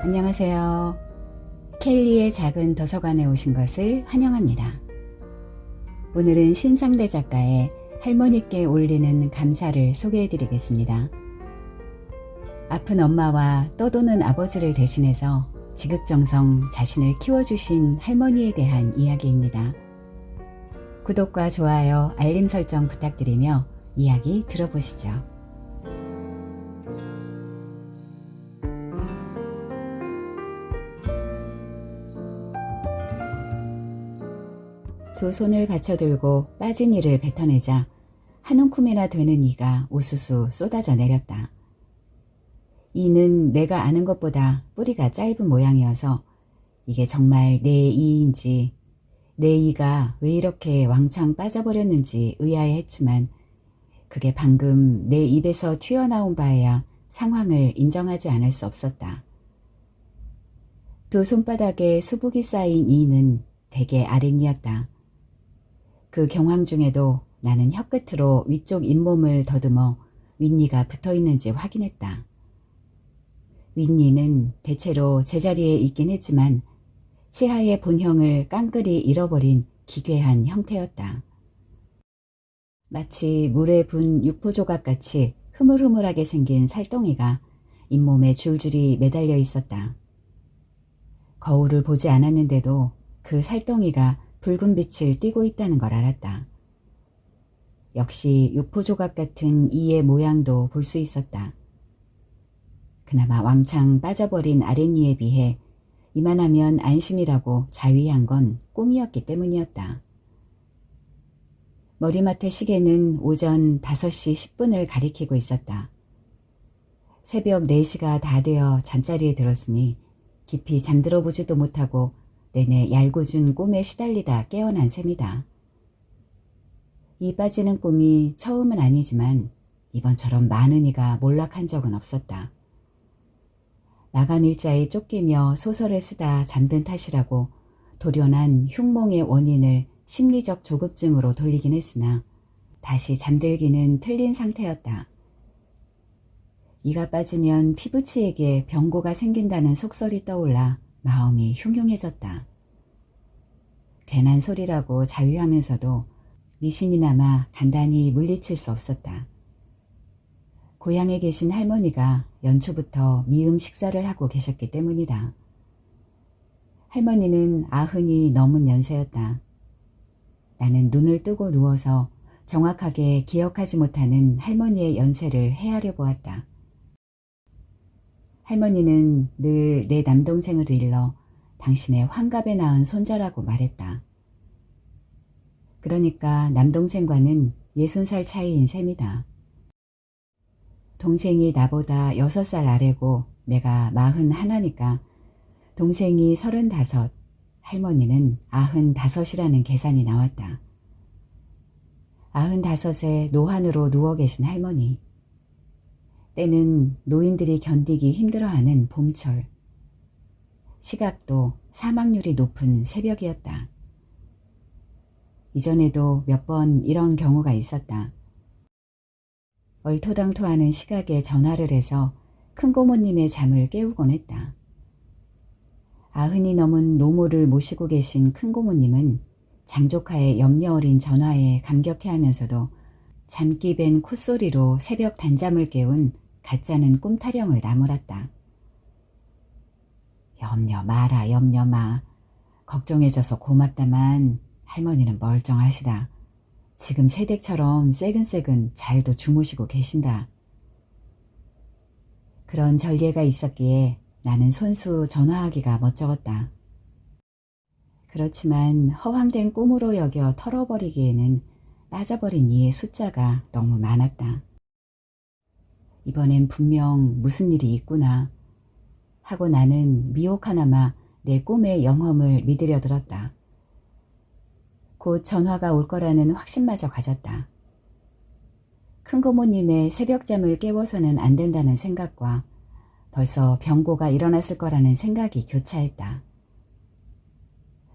안녕하세요. 켈리의 작은 도서관에 오신 것을 환영합니다. 오늘은 신상대 작가의 할머니께 올리는 감사를 소개해 드리겠습니다. 아픈 엄마와 떠도는 아버지를 대신해서 지극정성 자신을 키워주신 할머니에 대한 이야기입니다. 구독과 좋아요, 알림 설정 부탁드리며 이야기 들어보시죠. 두 손을 받쳐들고 빠진 이를 뱉어내자 한 움큼이나 되는 이가 우수수 쏟아져 내렸다. 이는 내가 아는 것보다 뿌리가 짧은 모양이어서 이게 정말 내 이인지 내 이가 왜 이렇게 왕창 빠져버렸는지 의아해했지만 그게 방금 내 입에서 튀어나온 바에야 상황을 인정하지 않을 수 없었다. 두 손바닥에 수북이 쌓인 이는 대개 아랫니였다. 그 경황 중에도 나는 혀끝으로 위쪽 잇몸을 더듬어 윗니가 붙어있는지 확인했다. 윗니는 대체로 제자리에 있긴 했지만 치아의 본형을 깡그리 잃어버린 기괴한 형태였다. 마치 물에 분 육포조각같이 흐물흐물하게 생긴 살덩이가 잇몸에 줄줄이 매달려 있었다. 거울을 보지 않았는데도 그 살덩이가 붉은 빛을 띠고 있다는 걸 알았다. 역시 육포조각 같은 이의 모양도 볼 수 있었다. 그나마 왕창 빠져버린 아랫니에 비해 이만하면 안심이라고 자위한 건 꿈이었기 때문이었다. 머리맡의 시계는 오전 5시 10분을 가리키고 있었다. 새벽 4시가 다 되어 잠자리에 들었으니 깊이 잠들어 보지도 못하고 내내 얄궂은 꿈에 시달리다 깨어난 셈이다. 이 빠지는 꿈이 처음은 아니지만 이번처럼 많은 이가 몰락한 적은 없었다. 마감 일자에 쫓기며 소설을 쓰다 잠든 탓이라고 돌연한 흉몽의 원인을 심리적 조급증으로 돌리긴 했으나 다시 잠들기는 틀린 상태였다. 이가 빠지면 피부치에게 병고가 생긴다는 속설이 떠올라 마음이 흉흉해졌다. 괜한 소리라고 자위하면서도 미신이나마 간단히 물리칠 수 없었다. 고향에 계신 할머니가 연초부터 미음 식사를 하고 계셨기 때문이다. 할머니는 90이 넘은 연세였다. 나는 눈을 뜨고 누워서 정확하게 기억하지 못하는 할머니의 연세를 헤아려 보았다. 할머니는 늘 내 남동생을 일러 당신의 환갑에 낳은 손자라고 말했다. 그러니까 남동생과는 60살 차이인 셈이다. 동생이 나보다 6살 아래고 내가 41이니까 동생이 35, 할머니는 95이라는 계산이 나왔다. 95에 노환으로 누워 계신 할머니. 때는 노인들이 견디기 힘들어하는 봄철. 시각도 사망률이 높은 새벽이었다. 이전에도 몇 번 이런 경우가 있었다. 얼토당토하는 시각에 전화를 해서 큰고모님의 잠을 깨우곤 했다. 90이 넘은 노모를 모시고 계신 큰고모님은 장조카의 염려 어린 전화에 감격해하면서도 잠기 밴 콧소리로 새벽 단잠을 깨운 가짜는 꿈타령을 나무랐다. 염려 마라 염려 마. 걱정해줘서 고맙다만 할머니는 멀쩡하시다. 지금 새댁처럼 새근새근 잘도 주무시고 계신다. 그런 전례가 있었기에 나는 손수 전화하기가 멋쩍었다. 그렇지만 허황된 꿈으로 여겨 털어버리기에는 빠져버린 이의 숫자가 너무 많았다. 이번엔 분명 무슨 일이 있구나 하고 나는 미혹하나마 내 꿈의 영험을 믿으려 들었다. 곧 전화가 올 거라는 확신마저 가졌다. 큰고모님의 새벽잠을 깨워서는 안 된다는 생각과 벌써 병고가 일어났을 거라는 생각이 교차했다.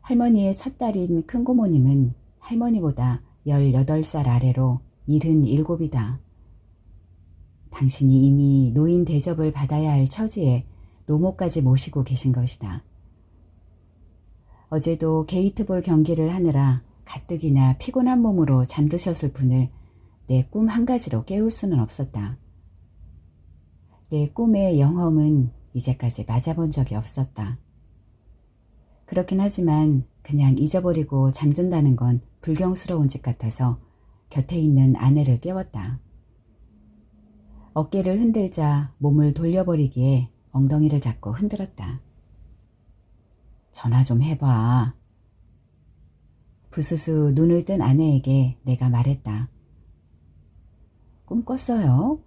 할머니의 첫 딸인 큰고모님은 할머니보다 18살 아래로 77이다. 당신이 이미 노인 대접을 받아야 할 처지에 노모까지 모시고 계신 것이다. 어제도 게이트볼 경기를 하느라 가뜩이나 피곤한 몸으로 잠드셨을 분을 내 꿈 한 가지로 깨울 수는 없었다. 내 꿈의 영험은 이제까지 맞아본 적이 없었다. 그렇긴 하지만 그냥 잊어버리고 잠든다는 건 불경스러운 짓 같아서 곁에 있는 아내를 깨웠다. 어깨를 흔들자 몸을 돌려버리기에 엉덩이를 잡고 흔들었다. 전화 좀 해봐. 부스스 눈을 뜬 아내에게 내가 말했다. 꿈 꿨어요?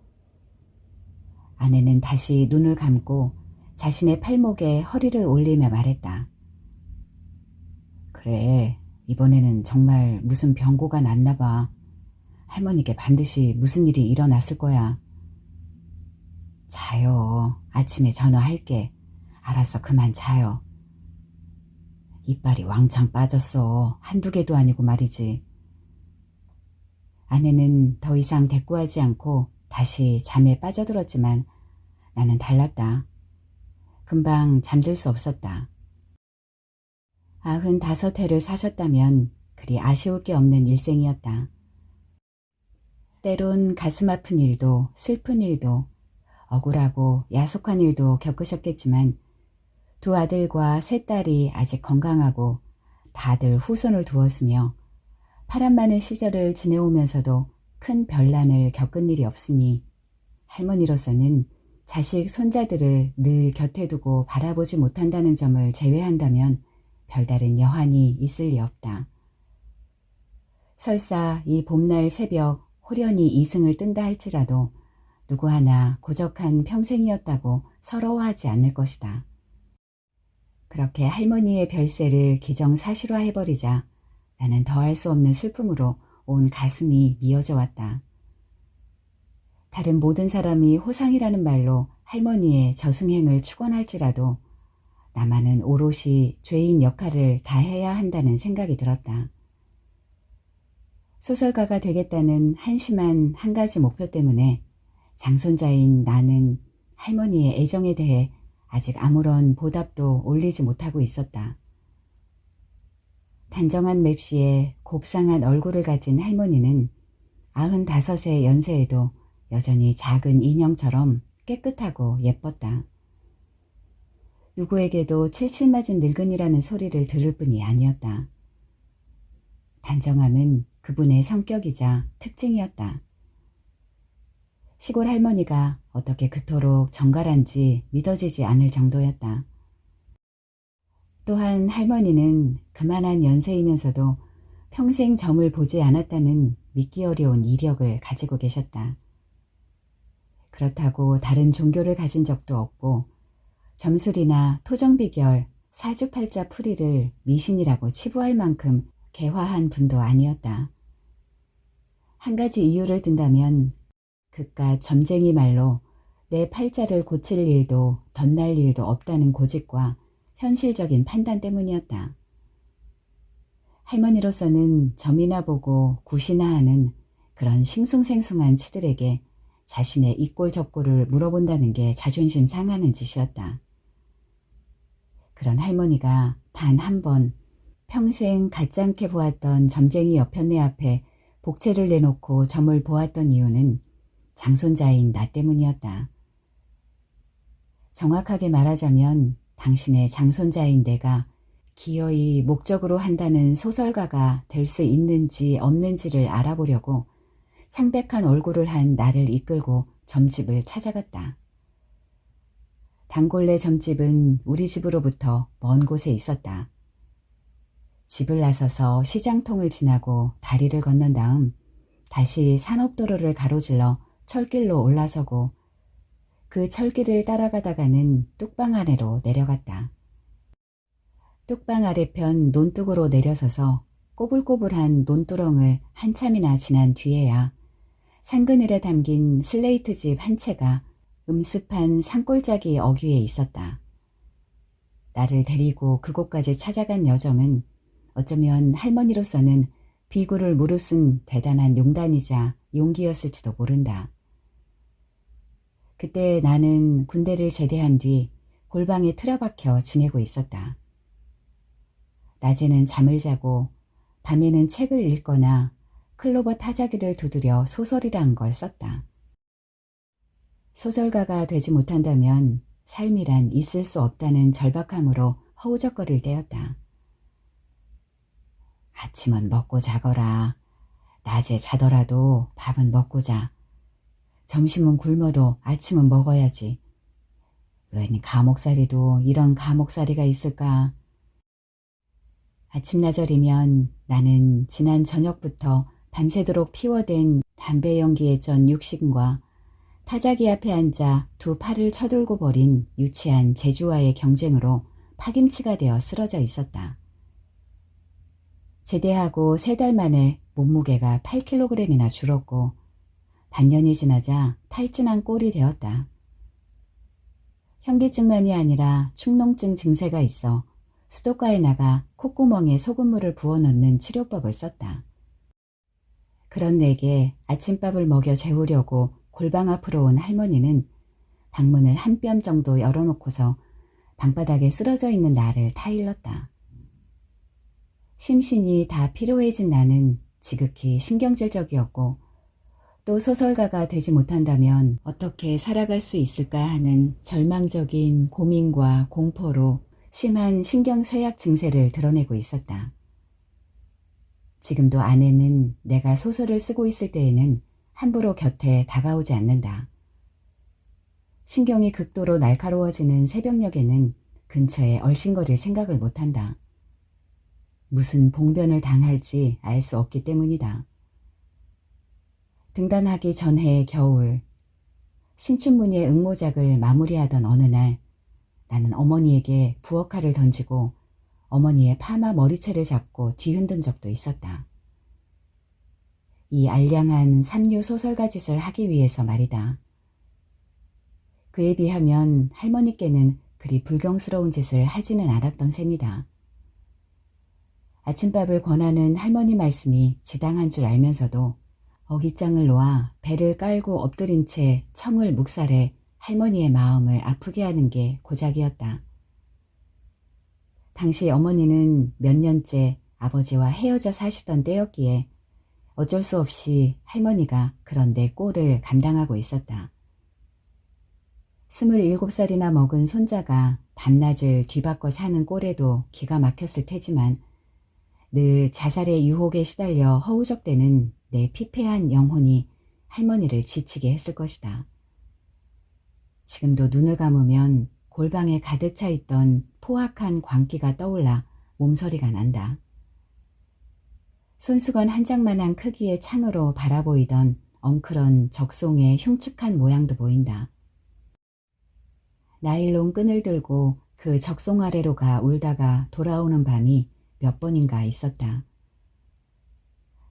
아내는 다시 눈을 감고 자신의 팔목에 허리를 올리며 말했다. 그래, 이번에는 정말 무슨 병고가 났나 봐. 할머니께 반드시 무슨 일이 일어났을 거야. 자요. 아침에 전화할게. 알았어, 그만 자요. 이빨이 왕창 빠졌어. 한두 개도 아니고 말이지. 아내는 더 이상 대꾸하지 않고 다시 잠에 빠져들었지만 나는 달랐다. 금방 잠들 수 없었다. 95회를 사셨다면 그리 아쉬울 게 없는 일생이었다. 때론 가슴 아픈 일도 슬픈 일도 억울하고 야속한 일도 겪으셨겠지만 두 아들과 세 딸이 아직 건강하고 다들 후손을 두었으며 파란 많은 시절을 지내오면서도 큰 별난을 겪은 일이 없으니 할머니로서는 자식 손자들을 늘 곁에 두고 바라보지 못한다는 점을 제외한다면 별다른 여한이 있을 리 없다. 설사 이 봄날 새벽 호련히 이승을 뜬다 할지라도 누구 하나 고적한 평생이었다고 서러워하지 않을 것이다. 그렇게 할머니의 별세를 기정사실화해버리자 나는 더할 수 없는 슬픔으로 온 가슴이 미어져 왔다. 다른 모든 사람이 호상이라는 말로 할머니의 저승행을 축원할지라도 나만은 오롯이 죄인 역할을 다해야 한다는 생각이 들었다. 소설가가 되겠다는 한심한 한 가지 목표 때문에 장손자인 나는 할머니의 애정에 대해 아직 아무런 보답도 올리지 못하고 있었다. 단정한 맵시에 곱상한 얼굴을 가진 할머니는 95의 연세에도 여전히 작은 인형처럼 깨끗하고 예뻤다. 누구에게도 칠칠맞은 늙은이라는 소리를 들을 뿐이 아니었다. 단정함은 그분의 성격이자 특징이었다. 시골 할머니가 어떻게 그토록 정갈한지 믿어지지 않을 정도였다. 또한 할머니는 그만한 연세이면서도 평생 점을 보지 않았다는 믿기 어려운 이력을 가지고 계셨다. 그렇다고 다른 종교를 가진 적도 없고 점술이나 토정비결, 사주팔자 풀이를 미신이라고 치부할 만큼 개화한 분도 아니었다. 한 가지 이유를 든다면 그깟 점쟁이 말로 내 팔자를 고칠 일도 덧날 일도 없다는 고집과 현실적인 판단 때문이었다. 할머니로서는 점이나 보고 굿이나 하는 그런 싱숭생숭한 치들에게 자신의 이꼴저꼴을 물어본다는 게 자존심 상하는 짓이었다. 그런 할머니가 단 한 번 평생 같지 않게 보았던 점쟁이 여편네 앞에 복채를 내놓고 점을 보았던 이유는 장손자인 나 때문이었다. 정확하게 말하자면 당신의 장손자인 내가 기어이 목적으로 한다는 소설가가 될 수 있는지 없는지를 알아보려고 창백한 얼굴을 한 나를 이끌고 점집을 찾아갔다. 단골네 점집은 우리 집으로부터 먼 곳에 있었다. 집을 나서서 시장통을 지나고 다리를 건넌 다음 다시 산업도로를 가로질러 철길로 올라서고 그 철길을 따라가다가는 뚝방 아래로 내려갔다. 뚝방 아래편 논둑으로 내려서서 꼬불꼬불한 논두렁을 한참이나 지난 뒤에야 산그늘에 담긴 슬레이트집 한 채가 음습한 산골짜기 어귀에 있었다. 나를 데리고 그곳까지 찾아간 여정은 어쩌면 할머니로서는 비구를 무릅쓴 대단한 용단이자 용기였을지도 모른다. 그때 나는 군대를 제대한 뒤 골방에 틀어박혀 지내고 있었다. 낮에는 잠을 자고 밤에는 책을 읽거나 클로버 타자기를 두드려 소설이라는 걸 썼다. 소설가가 되지 못한다면 삶이란 있을 수 없다는 절박함으로 허우적거릴 때였다. 아침은 먹고 자거라. 낮에 자더라도 밥은 먹고 자. 점심은 굶어도 아침은 먹어야지. 웬 감옥살이도 이런 감옥살이가 있을까? 아침나절이면 나는 지난 저녁부터 밤새도록 피워댄 담배 연기에 전 육신과 타자기 앞에 앉아 두 팔을 쳐들고 버린 유치한 재주와의 경쟁으로 파김치가 되어 쓰러져 있었다. 제대하고 3달 만에 몸무게가 8kg이나 줄었고 반년이 지나자 탈진한 꼴이 되었다. 현기증만이 아니라 축농증 증세가 있어 수도가에 나가 콧구멍에 소금물을 부어넣는 치료법을 썼다. 그런 내게 아침밥을 먹여 재우려고 골방 앞으로 온 할머니는 방문을 한 뼘 정도 열어놓고서 방바닥에 쓰러져 있는 나를 타일렀다. 심신이 다 피로해진 나는 지극히 신경질적이었고 또 소설가가 되지 못한다면 어떻게 살아갈 수 있을까 하는 절망적인 고민과 공포로 심한 신경쇠약 증세를 드러내고 있었다. 지금도 아내는 내가 소설을 쓰고 있을 때에는 함부로 곁에 다가오지 않는다. 신경이 극도로 날카로워지는 새벽녘에는 근처에 얼씬거릴 생각을 못한다. 무슨 봉변을 당할지 알 수 없기 때문이다. 등단하기 전해의 겨울, 신춘문예 응모작을 마무리하던 어느 날 나는 어머니에게 부엌칼을 던지고 어머니의 파마 머리채를 잡고 뒤흔든 적도 있었다. 이 알량한 삼류 소설가 짓을 하기 위해서 말이다. 그에 비하면 할머니께는 그리 불경스러운 짓을 하지는 않았던 셈이다. 아침밥을 권하는 할머니 말씀이 지당한 줄 알면서도 어깃장을 놓아 배를 깔고 엎드린 채 청을 묵살해 할머니의 마음을 아프게 하는 게 고작이었다. 당시 어머니는 몇 년째 아버지와 헤어져 사시던 때였기에 어쩔 수 없이 할머니가 그런 내 꼴을 감당하고 있었다. 27살이나 먹은 손자가 밤낮을 뒤바꿔 사는 꼴에도 기가 막혔을 테지만 늘 자살의 유혹에 시달려 허우적대는 내 피폐한 영혼이 할머니를 지치게 했을 것이다. 지금도 눈을 감으면 골방에 가득 차 있던 포악한 광기가 떠올라 몸서리가 난다. 손수건 한 장만한 크기의 창으로 바라보이던 엉클한 적송의 흉측한 모양도 보인다. 나일론 끈을 들고 그 적송 아래로 가 울다가 돌아오는 밤이 몇 번인가 있었다.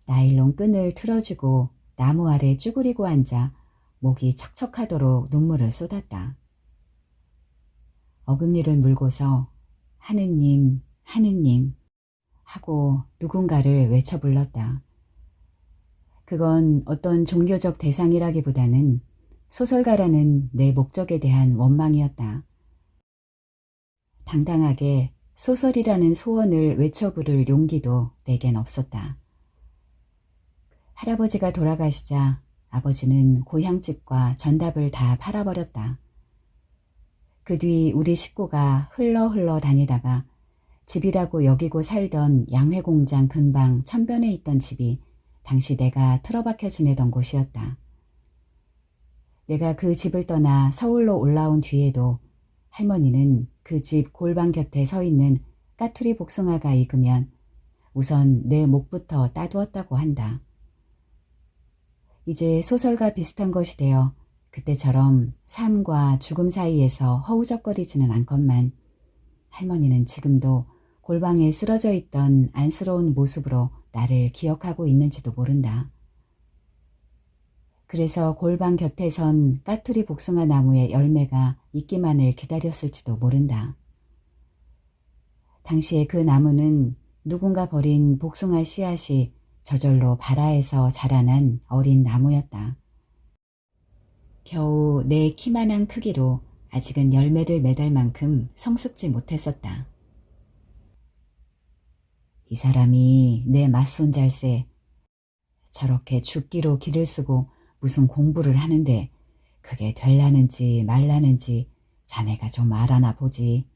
나일론 끈을 틀어주고 나무 아래 쭈그리고 앉아 목이 척척하도록 눈물을 쏟았다. 어금니를 물고서 하느님, 하느님 하고 누군가를 외쳐 불렀다. 그건 어떤 종교적 대상이라기보다는 소설가라는 내 목적에 대한 원망이었다. 당당하게 소설이라는 소원을 외쳐 부를 용기도 내겐 없었다. 할아버지가 돌아가시자 아버지는 고향집과 전답을 다 팔아버렸다. 그 뒤 우리 식구가 흘러 다니다가 집이라고 여기고 살던 양회공장 근방 천변에 있던 집이 당시 내가 틀어박혀 지내던 곳이었다. 내가 그 집을 떠나 서울로 올라온 뒤에도 할머니는 그 집 골방 곁에 서 있는 까투리 복숭아가 익으면 우선 내 목부터 따두었다고 한다. 이제 소설과 비슷한 것이 되어 그때처럼 삶과 죽음 사이에서 허우적거리지는 않건만 할머니는 지금도 골방에 쓰러져 있던 안쓰러운 모습으로 나를 기억하고 있는지도 모른다. 그래서 골방 곁에 선 까투리 복숭아 나무의 열매가 익기만을 기다렸을지도 모른다. 당시에 그 나무는 누군가 버린 복숭아 씨앗이 저절로 발아에서 자라난 어린 나무였다. 겨우 내 키만한 크기로 아직은 열매를 맺을 만큼 성숙지 못했었다. 이 사람이 내 맞손잘세. 저렇게 죽기로 길을 쓰고 무슨 공부를 하는데 그게 될라는지 말라는지 자네가 좀 알아나 보지.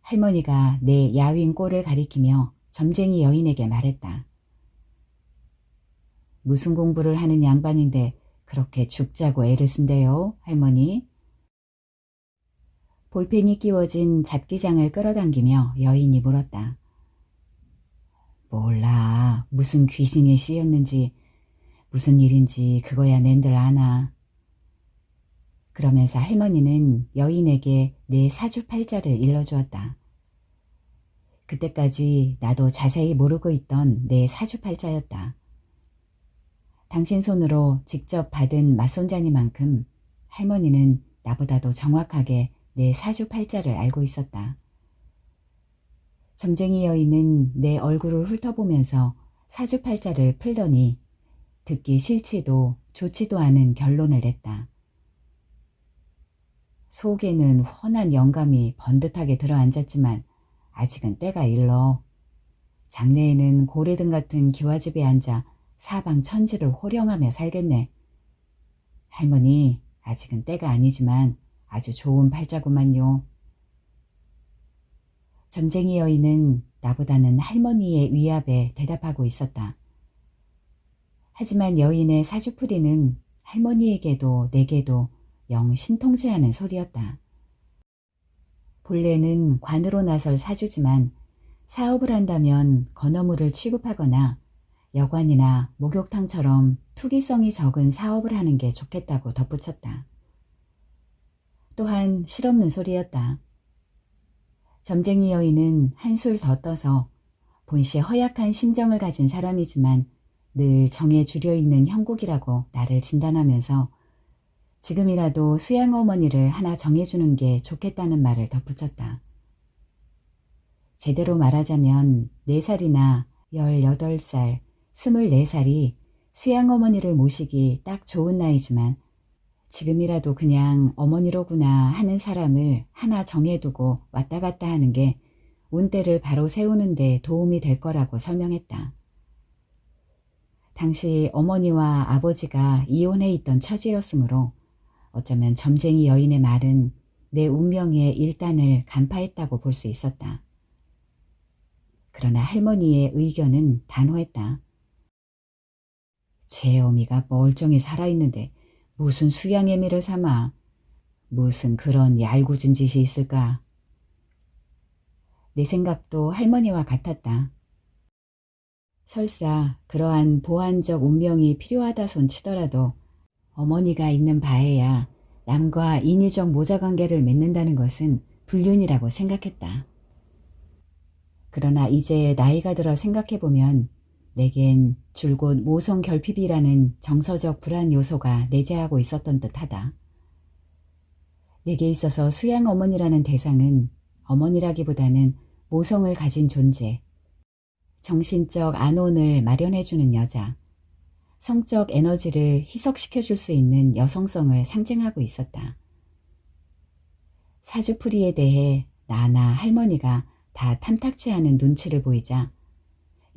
할머니가 내 야윈 꼴을 가리키며 점쟁이 여인에게 말했다. 무슨 공부를 하는 양반인데 그렇게 죽자고 애를 쓴대요, 할머니? 볼펜이 끼워진 잡기장을 끌어당기며 여인이 물었다. 몰라. 무슨 귀신이 씌었는지 무슨 일인지 그거야 낸들 아나. 그러면서 할머니는 여인에게 내 사주팔자를 일러주었다. 그때까지 나도 자세히 모르고 있던 내 사주팔자였다. 당신 손으로 직접 받은 맞손자니만큼 할머니는 나보다도 정확하게 내 사주팔자를 알고 있었다. 점쟁이 여인은 내 얼굴을 훑어보면서 사주팔자를 풀더니 듣기 싫지도 좋지도 않은 결론을 냈다. 속에는 훤한 영감이 번듯하게 들어앉았지만 아직은 때가 일러. 장래에는 고래등 같은 기와집에 앉아 사방 천지를 호령하며 살겠네. 할머니, 아직은 때가 아니지만 아주 좋은 팔자구만요. 점쟁이 여인은 나보다는 할머니의 위압에 대답하고 있었다. 하지만 여인의 사주풀이는 할머니에게도 내게도 영 신통치 않은 소리였다. 본래는 관으로 나설 사주지만 사업을 한다면 건어물을 취급하거나 여관이나 목욕탕처럼 투기성이 적은 사업을 하는 게 좋겠다고 덧붙였다. 또한 실없는 소리였다. 점쟁이 여인은 한술 더 떠서 본시 허약한 심정을 가진 사람이지만 늘 정에 줄여 있는 형국이라고 나를 진단하면서 지금이라도 수양 어머니를 하나 정해주는 게 좋겠다는 말을 덧붙였다. 제대로 말하자면 4살이나 18살, 24살이 수양 어머니를 모시기 딱 좋은 나이지만 지금이라도 그냥 어머니로구나 하는 사람을 하나 정해두고 왔다 갔다 하는 게 운대를 바로 세우는 데 도움이 될 거라고 설명했다. 당시 어머니와 아버지가 이혼해 있던 처지였으므로 어쩌면 점쟁이 여인의 말은 내 운명의 일단을 간파했다고 볼 수 있었다. 그러나 할머니의 의견은 단호했다. 제 어미가 멀쩡히 살아있는데 무슨 수양의 미를 삼아. 무슨 그런 얄궂은 짓이 있을까. 내 생각도 할머니와 같았다. 설사 그러한 보완적 운명이 필요하다 손 치더라도 어머니가 있는 바에야 남과 인위적 모자관계를 맺는다는 것은 불륜이라고 생각했다. 그러나 이제 나이가 들어 생각해보면 내겐 줄곧 모성 결핍이라는 정서적 불안 요소가 내재하고 있었던 듯하다. 내게 있어서 수양 어머니라는 대상은 어머니라기보다는 모성을 가진 존재, 정신적 안온을 마련해주는 여자, 성적 에너지를 희석시켜줄 수 있는 여성성을 상징하고 있었다. 사주풀이에 대해 나나 할머니가 다 탐탁치 않은 눈치를 보이자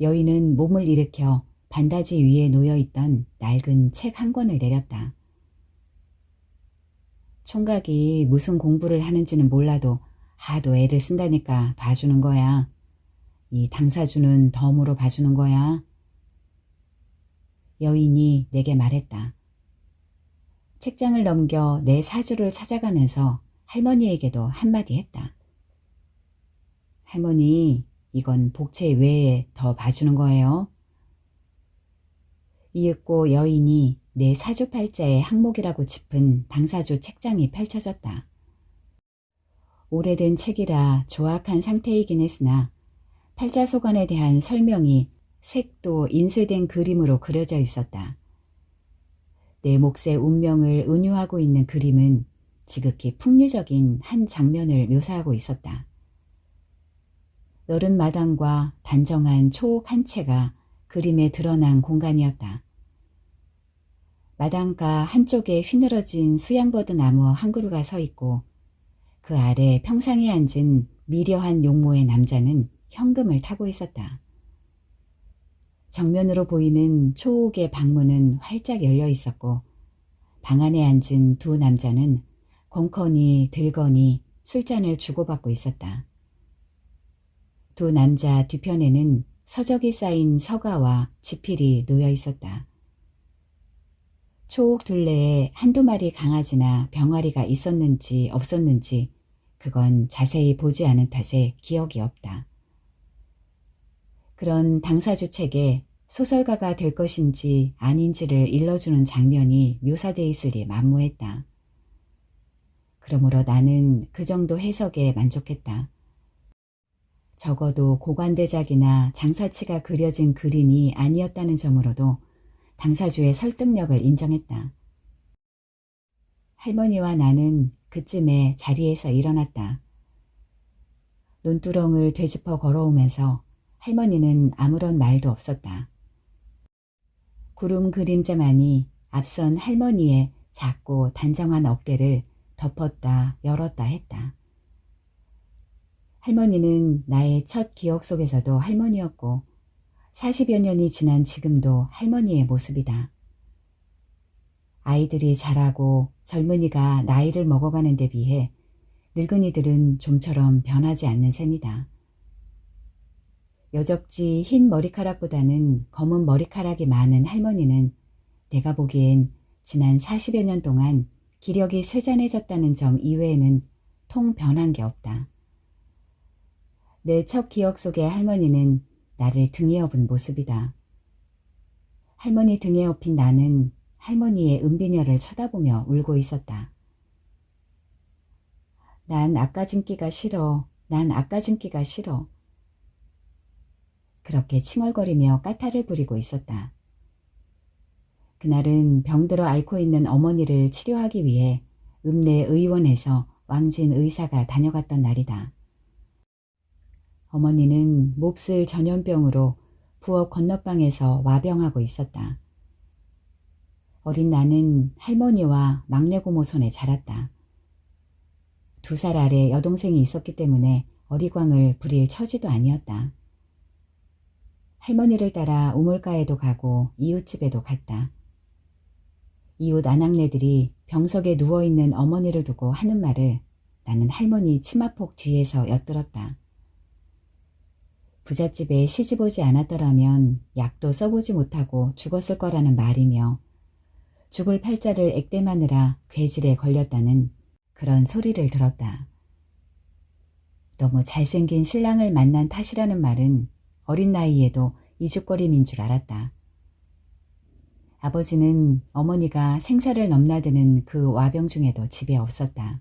여인은 몸을 일으켜 반다지 위에 놓여있던 낡은 책 한 권을 내렸다. 총각이 무슨 공부를 하는지는 몰라도 하도 애를 쓴다니까 봐주는 거야. 이 당사주는 덤으로 봐주는 거야. 여인이 내게 말했다. 책장을 넘겨 내 사주를 찾아가면서 할머니에게도 한마디 했다. 할머니, 이건 복채 외에 더 봐주는 거예요. 이윽고 여인이 내 사주팔자의 항목이라고 짚은 당사주 책장이 펼쳐졌다. 오래된 책이라 조악한 상태이긴 했으나 팔자소관에 대한 설명이 색도 인쇄된 그림으로 그려져 있었다. 내 몫의 운명을 은유하고 있는 그림은 지극히 풍류적인 한 장면을 묘사하고 있었다. 너른 마당과 단정한 초옥 한 채가 그림에 드러난 공간이었다. 마당가 한쪽에 휘늘어진 수양버드 나무 한 그루가 서 있고 그 아래 평상에 앉은 미려한 용모의 남자는 현금을 타고 있었다. 정면으로 보이는 초옥의 방문은 활짝 열려 있었고 방 안에 앉은 두 남자는 공커니 들거니 술잔을 주고받고 있었다. 두 남자 뒤편에는 서적이 쌓인 서가와 지필이 놓여 있었다. 초옥 둘레에 한두 마리 강아지나 병아리가 있었는지 없었는지 그건 자세히 보지 않은 탓에 기억이 없다. 그런 당사주책에 소설가가 될 것인지 아닌지를 일러주는 장면이 묘사돼 있으리 만무했다. 그러므로 나는 그 정도 해석에 만족했다. 적어도 고관대작이나 장사치가 그려진 그림이 아니었다는 점으로도 당사주의 설득력을 인정했다. 할머니와 나는 그쯤에 자리에서 일어났다. 논두렁을 되짚어 걸어오면서 할머니는 아무런 말도 없었다. 구름 그림자만이 앞선 할머니의 작고 단정한 어깨를 덮었다 열었다 했다. 할머니는 나의 첫 기억 속에서도 할머니였고 40여 년이 지난 지금도 할머니의 모습이다. 아이들이 자라고 젊은이가 나이를 먹어가는 데 비해 늙은이들은 좀처럼 변하지 않는 셈이다. 여적지 흰 머리카락보다는 검은 머리카락이 많은 할머니는 내가 보기엔 지난 40여 년 동안 기력이 쇠잔해졌다는 점 이외에는 통 변한 게 없다. 내 첫 기억 속의 할머니는 나를 등에 업은 모습이다. 할머니 등에 업힌 나는 할머니의 은비녀를 쳐다보며 울고 있었다. 난 아까진기가 싫어. 난 아까진기가 싫어. 그렇게 칭얼거리며 까탈을 부리고 있었다. 그날은 병들어 앓고 있는 어머니를 치료하기 위해 읍내 의원에서 왕진 의사가 다녀갔던 날이다. 어머니는 몹쓸 전염병으로 부엌 건너방에서 와병하고 있었다. 어린 나는 할머니와 막내 고모 손에 자랐다. 2살 아래 여동생이 있었기 때문에 어리광을 부릴 처지도 아니었다. 할머니를 따라 우물가에도 가고 이웃집에도 갔다. 이웃 아낙네들이 병석에 누워있는 어머니를 두고 하는 말을 나는 할머니 치마폭 뒤에서 엿들었다. 부잣집에 시집오지 않았더라면 약도 써보지 못하고 죽었을 거라는 말이며 죽을 팔자를 액땜하느라 괴질에 걸렸다는 그런 소리를 들었다. 너무 잘생긴 신랑을 만난 탓이라는 말은 어린 나이에도 이죽거림인 줄 알았다. 아버지는 어머니가 생사를 넘나드는 그 와병 중에도 집에 없었다.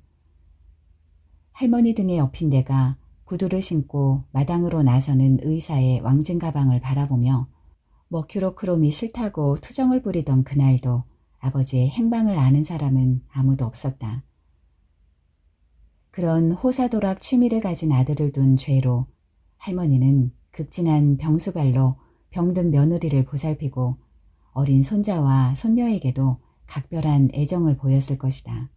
할머니 등에 엎인 내가 구두를 신고 마당으로 나서는 의사의 왕진 가방을 바라보며 머큐로크롬이 싫다고 투정을 부리던 그날도 아버지의 행방을 아는 사람은 아무도 없었다. 그런 호사도락 취미를 가진 아들을 둔 죄로 할머니는 극진한 병수발로 병든 며느리를 보살피고 어린 손자와 손녀에게도 각별한 애정을 보였을 것이다.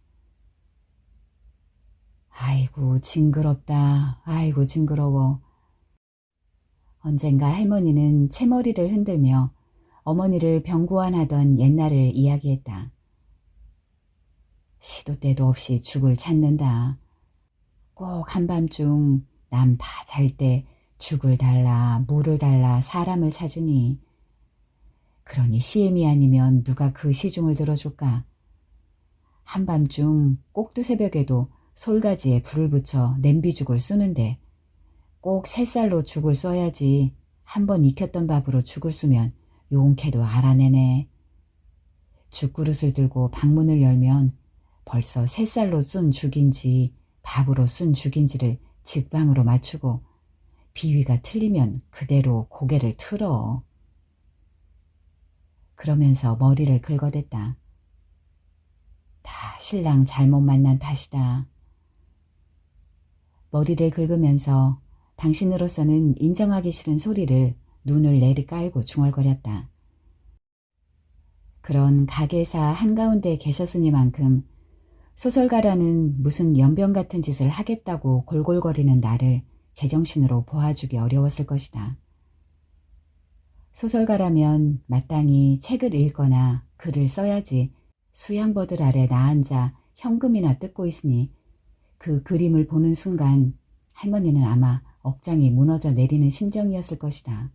아이고 징그럽다. 아이고 징그러워. 언젠가 할머니는 채머리를 흔들며 어머니를 병구안하던 옛날을 이야기했다. 시도 때도 없이 죽을 찾는다. 꼭 한밤중 남 다 잘 때 죽을 달라 물을 달라 사람을 찾으니 그러니 시엠이 아니면 누가 그 시중을 들어줄까. 한밤중 꼭두새벽에도 솔가지에 불을 붙여 냄비죽을 쑤는데 꼭 새쌀로 죽을 쏘야지. 한번 익혔던 밥으로 죽을 쑤면 용케도 알아내네. 죽그릇을 들고 방문을 열면 벌써 새쌀로 쏜 죽인지 밥으로 쏜 죽인지를 직방으로 맞추고 비위가 틀리면 그대로 고개를 틀어. 그러면서 머리를 긁어댔다. 다 신랑 잘못 만난 탓이다. 머리를 긁으면서 당신으로서는 인정하기 싫은 소리를 눈을 내리 깔고 중얼거렸다. 그런 가게사 한가운데 계셨으니만큼 소설가라는 무슨 연병 같은 짓을 하겠다고 골골거리는 나를 제정신으로 보아주기 어려웠을 것이다. 소설가라면 마땅히 책을 읽거나 글을 써야지 수양버들 아래 나앉아 현금이나 뜯고 있으니 그 그림을 보는 순간 할머니는 아마 억장이 무너져 내리는 심정이었을 것이다.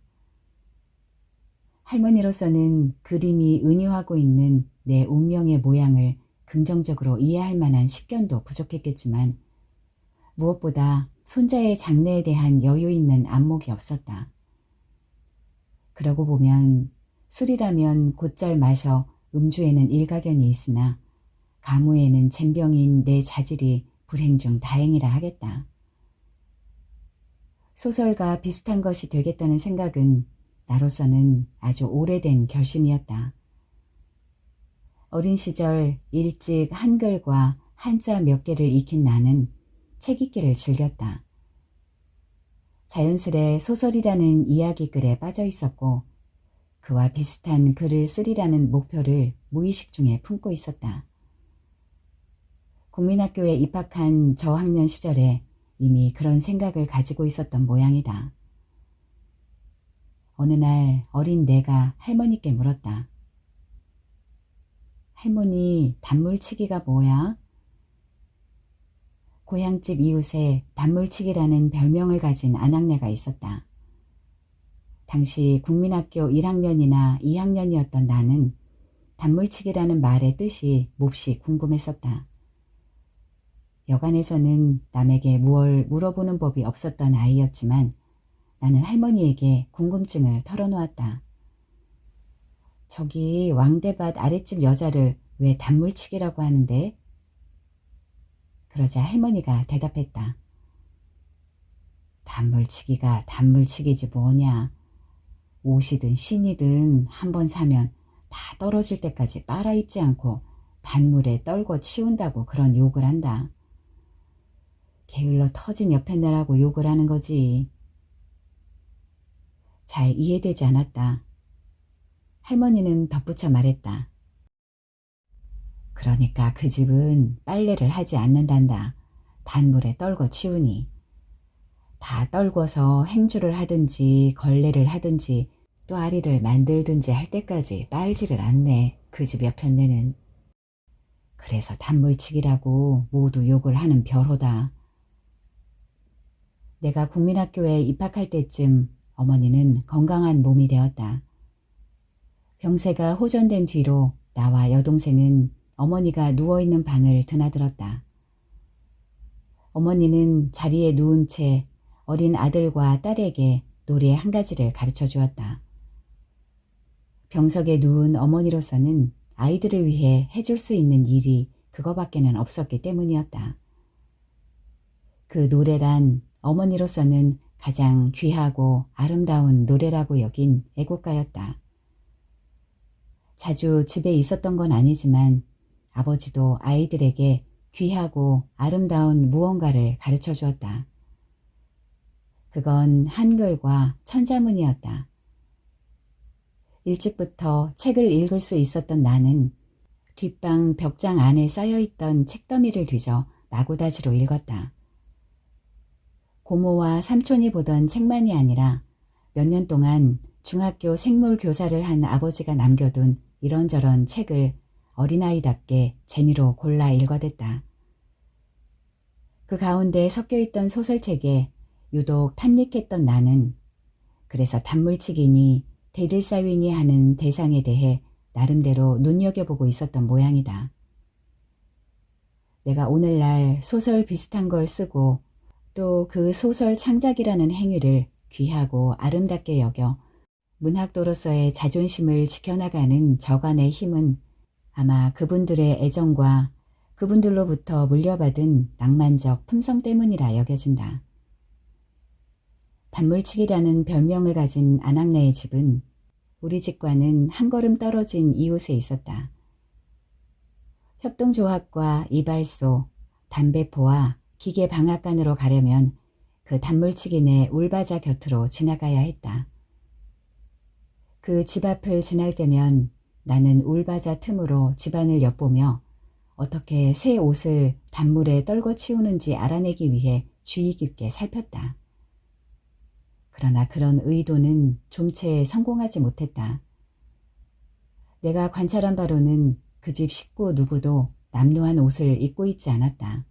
할머니로서는 그림이 은유하고 있는 내 운명의 모양을 긍정적으로 이해할 만한 식견도 부족했겠지만 무엇보다 손자의 장래에 대한 여유 있는 안목이 없었다. 그러고 보면 술이라면 곧잘 마셔 음주에는 일가견이 있으나 가무에는 젬병인 내 자질이 불행 중 다행이라 하겠다. 소설과 비슷한 것이 되겠다는 생각은 나로서는 아주 오래된 결심이었다. 어린 시절 일찍 한글과 한자 몇 개를 익힌 나는 책 읽기를 즐겼다. 자연스레 소설이라는 이야기글에 빠져 있었고 그와 비슷한 글을 쓰리라는 목표를 무의식 중에 품고 있었다. 국민학교에 입학한 저학년 시절에 이미 그런 생각을 가지고 있었던 모양이다. 어느 날 어린 내가 할머니께 물었다. 할머니, 단물치기가 뭐야? 고향집 이웃에 단물치기라는 별명을 가진 아낙네가 있었다. 당시 국민학교 1학년이나 2학년이었던 나는 단물치기라는 말의 뜻이 몹시 궁금했었다. 여간에서는 남에게 무얼 물어보는 법이 없었던 아이였지만 나는 할머니에게 궁금증을 털어놓았다. 저기 왕대밭 아랫집 여자를 왜 단물치기라고 하는데? 그러자 할머니가 대답했다. 단물치기가 단물치기지 뭐냐. 옷이든 신이든 한번 사면 다 떨어질 때까지 빨아입지 않고 단물에 떨궈 치운다고 그런 욕을 한다. 게을러 터진 여편네라고 욕을 하는 거지. 잘 이해되지 않았다. 할머니는 덧붙여 말했다. 그러니까 그 집은 빨래를 하지 않는단다. 단물에 떨궈 치우니. 다 떨궈서 행주를 하든지 걸레를 하든지 또 아리를 만들든지 할 때까지 빨지를 않네. 그 집 여편네는. 그래서 단물치기라고 모두 욕을 하는 별호다. 내가 국민학교에 입학할 때쯤 어머니는 건강한 몸이 되었다. 병세가 호전된 뒤로 나와 여동생은 어머니가 누워있는 방을 드나들었다. 어머니는 자리에 누운 채 어린 아들과 딸에게 노래 한 가지를 가르쳐 주었다. 병석에 누운 어머니로서는 아이들을 위해 해줄 수 있는 일이 그거밖에는 없었기 때문이었다. 그 노래란 어머니로서는 가장 귀하고 아름다운 노래라고 여긴 애국가였다. 자주 집에 있었던 건 아니지만 아버지도 아이들에게 귀하고 아름다운 무언가를 가르쳐 주었다. 그건 한글과 천자문이었다. 일찍부터 책을 읽을 수 있었던 나는 뒷방 벽장 안에 쌓여있던 책더미를 뒤져 마구다지로 읽었다. 고모와 삼촌이 보던 책만이 아니라 몇 년 동안 중학교 생물 교사를 한 아버지가 남겨둔 이런저런 책을 어린아이답게 재미로 골라 읽어댔다. 그 가운데 섞여있던 소설책에 유독 탐닉했던 나는 그래서 단물치기니 대들사위니 하는 대상에 대해 나름대로 눈여겨보고 있었던 모양이다. 내가 오늘날 소설 비슷한 걸 쓰고 또 그 소설 창작이라는 행위를 귀하고 아름답게 여겨 문학도로서의 자존심을 지켜나가는 저간의 힘은 아마 그분들의 애정과 그분들로부터 물려받은 낭만적 품성 때문이라 여겨진다. 단물치기라는 별명을 가진 아낙네의 집은 우리 집과는 한 걸음 떨어진 이웃에 있었다. 협동조합과 이발소, 담배포와 기계방앗간으로 가려면 그 단물치기 내 울바자 곁으로 지나가야 했다. 그 집 앞을 지날 때면 나는 울바자 틈으로 집안을 엿보며 어떻게 새 옷을 단물에 떨궈 치우는지 알아내기 위해 주의 깊게 살폈다. 그러나 그런 의도는 좀채 성공하지 못했다. 내가 관찰한 바로는 그 집 식구 누구도 남루한 옷을 입고 있지 않았다.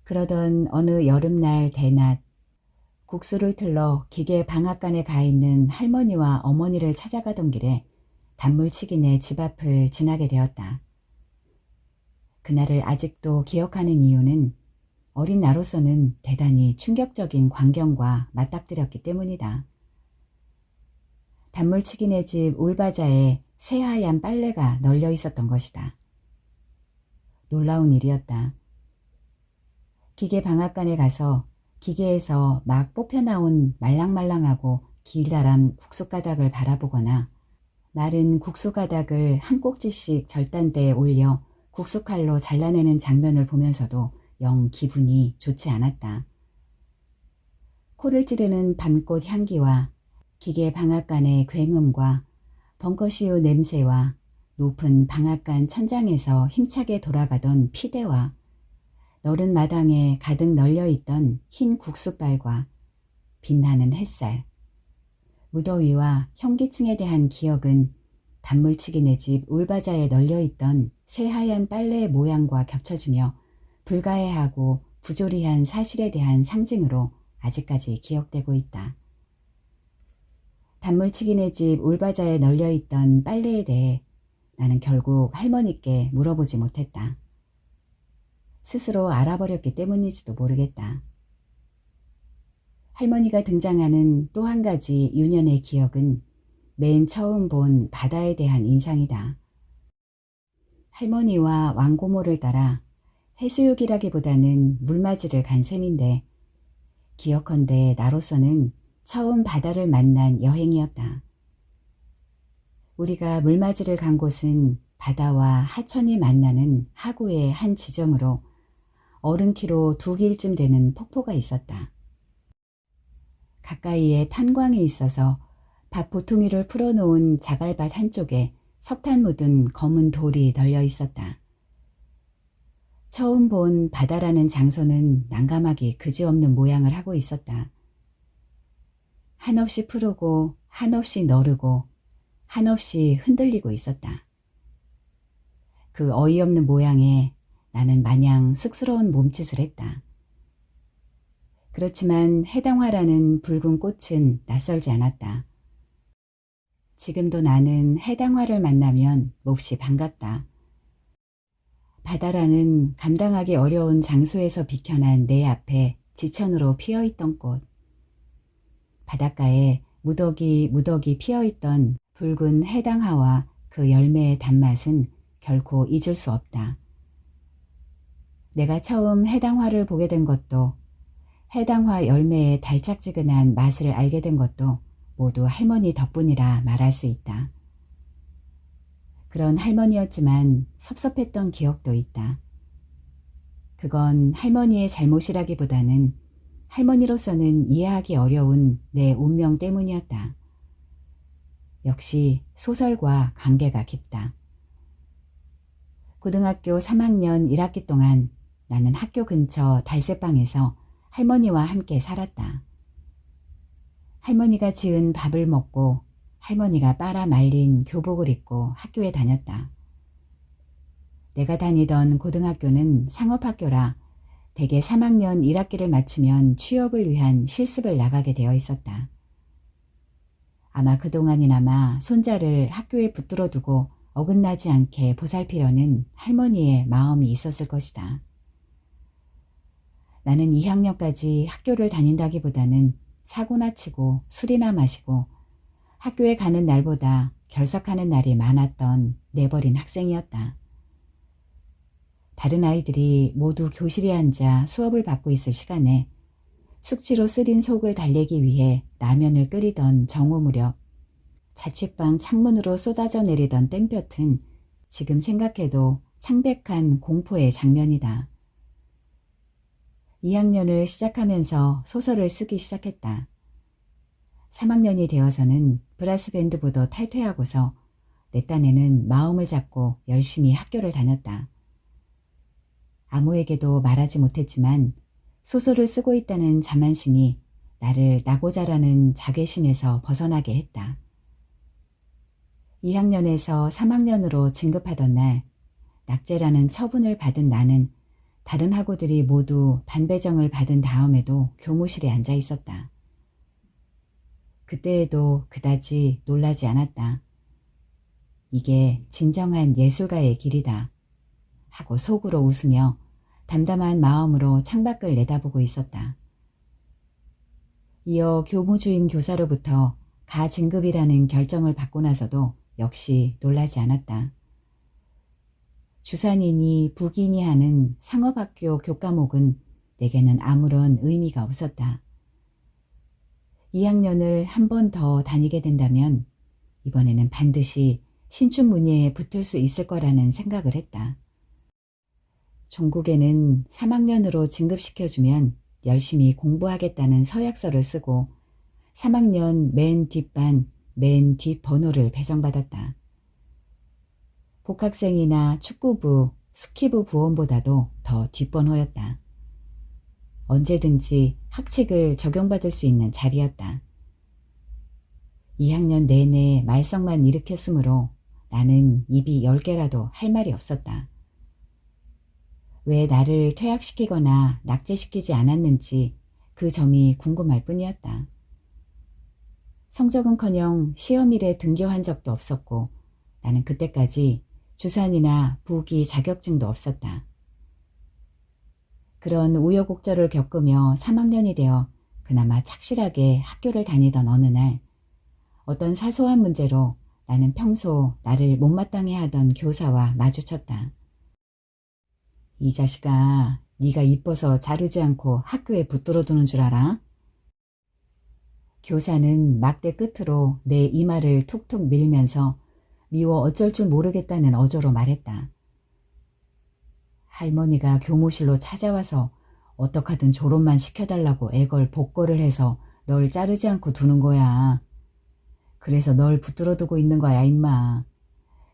그러던 어느 여름날 대낮, 국수를 틀러 기계 방앗간에 가 있는 할머니와 어머니를 찾아가던 길에 단물치기네 집 앞을 지나게 되었다. 그날을 아직도 기억하는 이유는 어린 나로서는 대단히 충격적인 광경과 맞닥뜨렸기 때문이다. 단물치기네 집 울바자에 새하얀 빨래가 널려 있었던 것이다. 놀라운 일이었다. 기계 방앗간에 가서 기계에서 막 뽑혀나온 말랑말랑하고 길다란 국수가닥을 바라보거나 마른 국수가닥을 한 꼭지씩 절단대에 올려 국수칼로 잘라내는 장면을 보면서도 영 기분이 좋지 않았다. 코를 찌르는 밤꽃 향기와 기계 방앗간의 굉음과 벙커시우 냄새와 높은 방앗간 천장에서 힘차게 돌아가던 피대와 너른 마당에 가득 널려있던 흰 국수빨과 빛나는 햇살, 무더위와 현기증에 대한 기억은 단물치기네 집 울바자에 널려있던 새하얀 빨래의 모양과 겹쳐지며 불가해하고 부조리한 사실에 대한 상징으로 아직까지 기억되고 있다. 단물치기네 집 울바자에 널려있던 빨래에 대해 나는 결국 할머니께 물어보지 못했다. 스스로 알아버렸기 때문일지도 모르겠다. 할머니가 등장하는 또 한 가지 유년의 기억은 맨 처음 본 바다에 대한 인상이다. 할머니와 왕고모를 따라 해수욕이라기보다는 물맞이를 간 셈인데 기억컨대 나로서는 처음 바다를 만난 여행이었다. 우리가 물맞이를 간 곳은 바다와 하천이 만나는 하구의 한 지점으로 어른키로 2길쯤 되는 폭포가 있었다. 가까이에 탄광이 있어서 밭 보퉁이를 풀어놓은 자갈밭 한쪽에 석탄 묻은 검은 돌이 널려 있었다. 처음 본 바다라는 장소는 난감하기 그지없는 모양을 하고 있었다. 한없이 푸르고 한없이 너르고 한없이 흔들리고 있었다. 그 어이없는 모양에 나는 마냥 쑥스러운 몸짓을 했다. 그렇지만 해당화라는 붉은 꽃은 낯설지 않았다. 지금도 나는 해당화를 만나면 몹시 반갑다. 바다라는 감당하기 어려운 장소에서 비켜난 내 앞에 지천으로 피어있던 꽃. 바닷가에 무더기 피어있던 붉은 해당화와 그 열매의 단맛은 결코 잊을 수 없다. 내가 처음 해당화를 보게 된 것도 해당화 열매의 달짝지근한 맛을 알게 된 것도 모두 할머니 덕분이라 말할 수 있다. 그런 할머니였지만 섭섭했던 기억도 있다. 그건 할머니의 잘못이라기보다는 할머니로서는 이해하기 어려운 내 운명 때문이었다. 역시 소설과 관계가 깊다. 고등학교 3학년 1학기 동안 나는 학교 근처 달새방에서 할머니와 함께 살았다. 할머니가 지은 밥을 먹고 할머니가 빨아 말린 교복을 입고 학교에 다녔다. 내가 다니던 고등학교는 상업학교라 대개 3학년 1학기를 마치면 취업을 위한 실습을 나가게 되어 있었다. 아마 그동안이나마 손자를 학교에 붙들어 두고 어긋나지 않게 보살피려는 할머니의 마음이 있었을 것이다. 나는 2학년까지 학교를 다닌다기보다는 사고나 치고 술이나 마시고 학교에 가는 날보다 결석하는 날이 많았던 내버린 학생이었다. 다른 아이들이 모두 교실에 앉아 수업을 받고 있을 시간에 숙취로 쓰린 속을 달래기 위해 라면을 끓이던 정오 무렵 자취방 창문으로 쏟아져 내리던 땡볕은 지금 생각해도 창백한 공포의 장면이다. 2학년을 시작하면서 소설을 쓰기 시작했다. 3학년이 되어서는 브라스밴드부도 탈퇴하고서 내 딴에는 마음을 잡고 열심히 학교를 다녔다. 아무에게도 말하지 못했지만 소설을 쓰고 있다는 자만심이 나를 나고자라는 자괴심에서 벗어나게 했다. 2학년에서 3학년으로 진급하던 날 낙제라는 처분을 받은 나는 다른 학우들이 모두 반배정을 받은 다음에도 교무실에 앉아 있었다. 그때에도 그다지 놀라지 않았다. 이게 진정한 예술가의 길이다 하고 속으로 웃으며 담담한 마음으로 창밖을 내다보고 있었다. 이어 교무주임 교사로부터 가진급이라는 결정을 받고 나서도 역시 놀라지 않았다. 주산이니 북이니 하는 상업학교 교과목은 내게는 아무런 의미가 없었다. 2학년을 한 번 더 다니게 된다면 이번에는 반드시 신춘문예에 붙을 수 있을 거라는 생각을 했다. 종국에는 3학년으로 진급시켜주면 열심히 공부하겠다는 서약서를 쓰고 3학년 맨 뒷반, 맨 뒷번호를 배정받았다. 복학생이나 축구부, 스키부 부원보다도 더 뒷번호였다. 언제든지 학칙을 적용받을 수 있는 자리였다. 2학년 내내 말썽만 일으켰으므로 나는 입이 10개라도 할 말이 없었다. 왜 나를 퇴학시키거나 낙제시키지 않았는지 그 점이 궁금할 뿐이었다. 성적은커녕 시험일에 등교한 적도 없었고 나는 그때까지 주산이나 부기 자격증도 없었다. 그런 우여곡절을 겪으며 3학년이 되어 그나마 착실하게 학교를 다니던 어느 날 어떤 사소한 문제로 나는 평소 나를 못마땅해 하던 교사와 마주쳤다. 이 자식아, 네가 이뻐서 자르지 않고 학교에 붙들어 두는 줄 알아? 교사는 막대 끝으로 내 이마를 툭툭 밀면서 미워 어쩔 줄 모르겠다는 어조로 말했다. 할머니가 교무실로 찾아와서 어떡하든 졸업만 시켜달라고 애걸 복걸을 해서 널 자르지 않고 두는 거야. 그래서 널 붙들어 두고 있는 거야, 임마.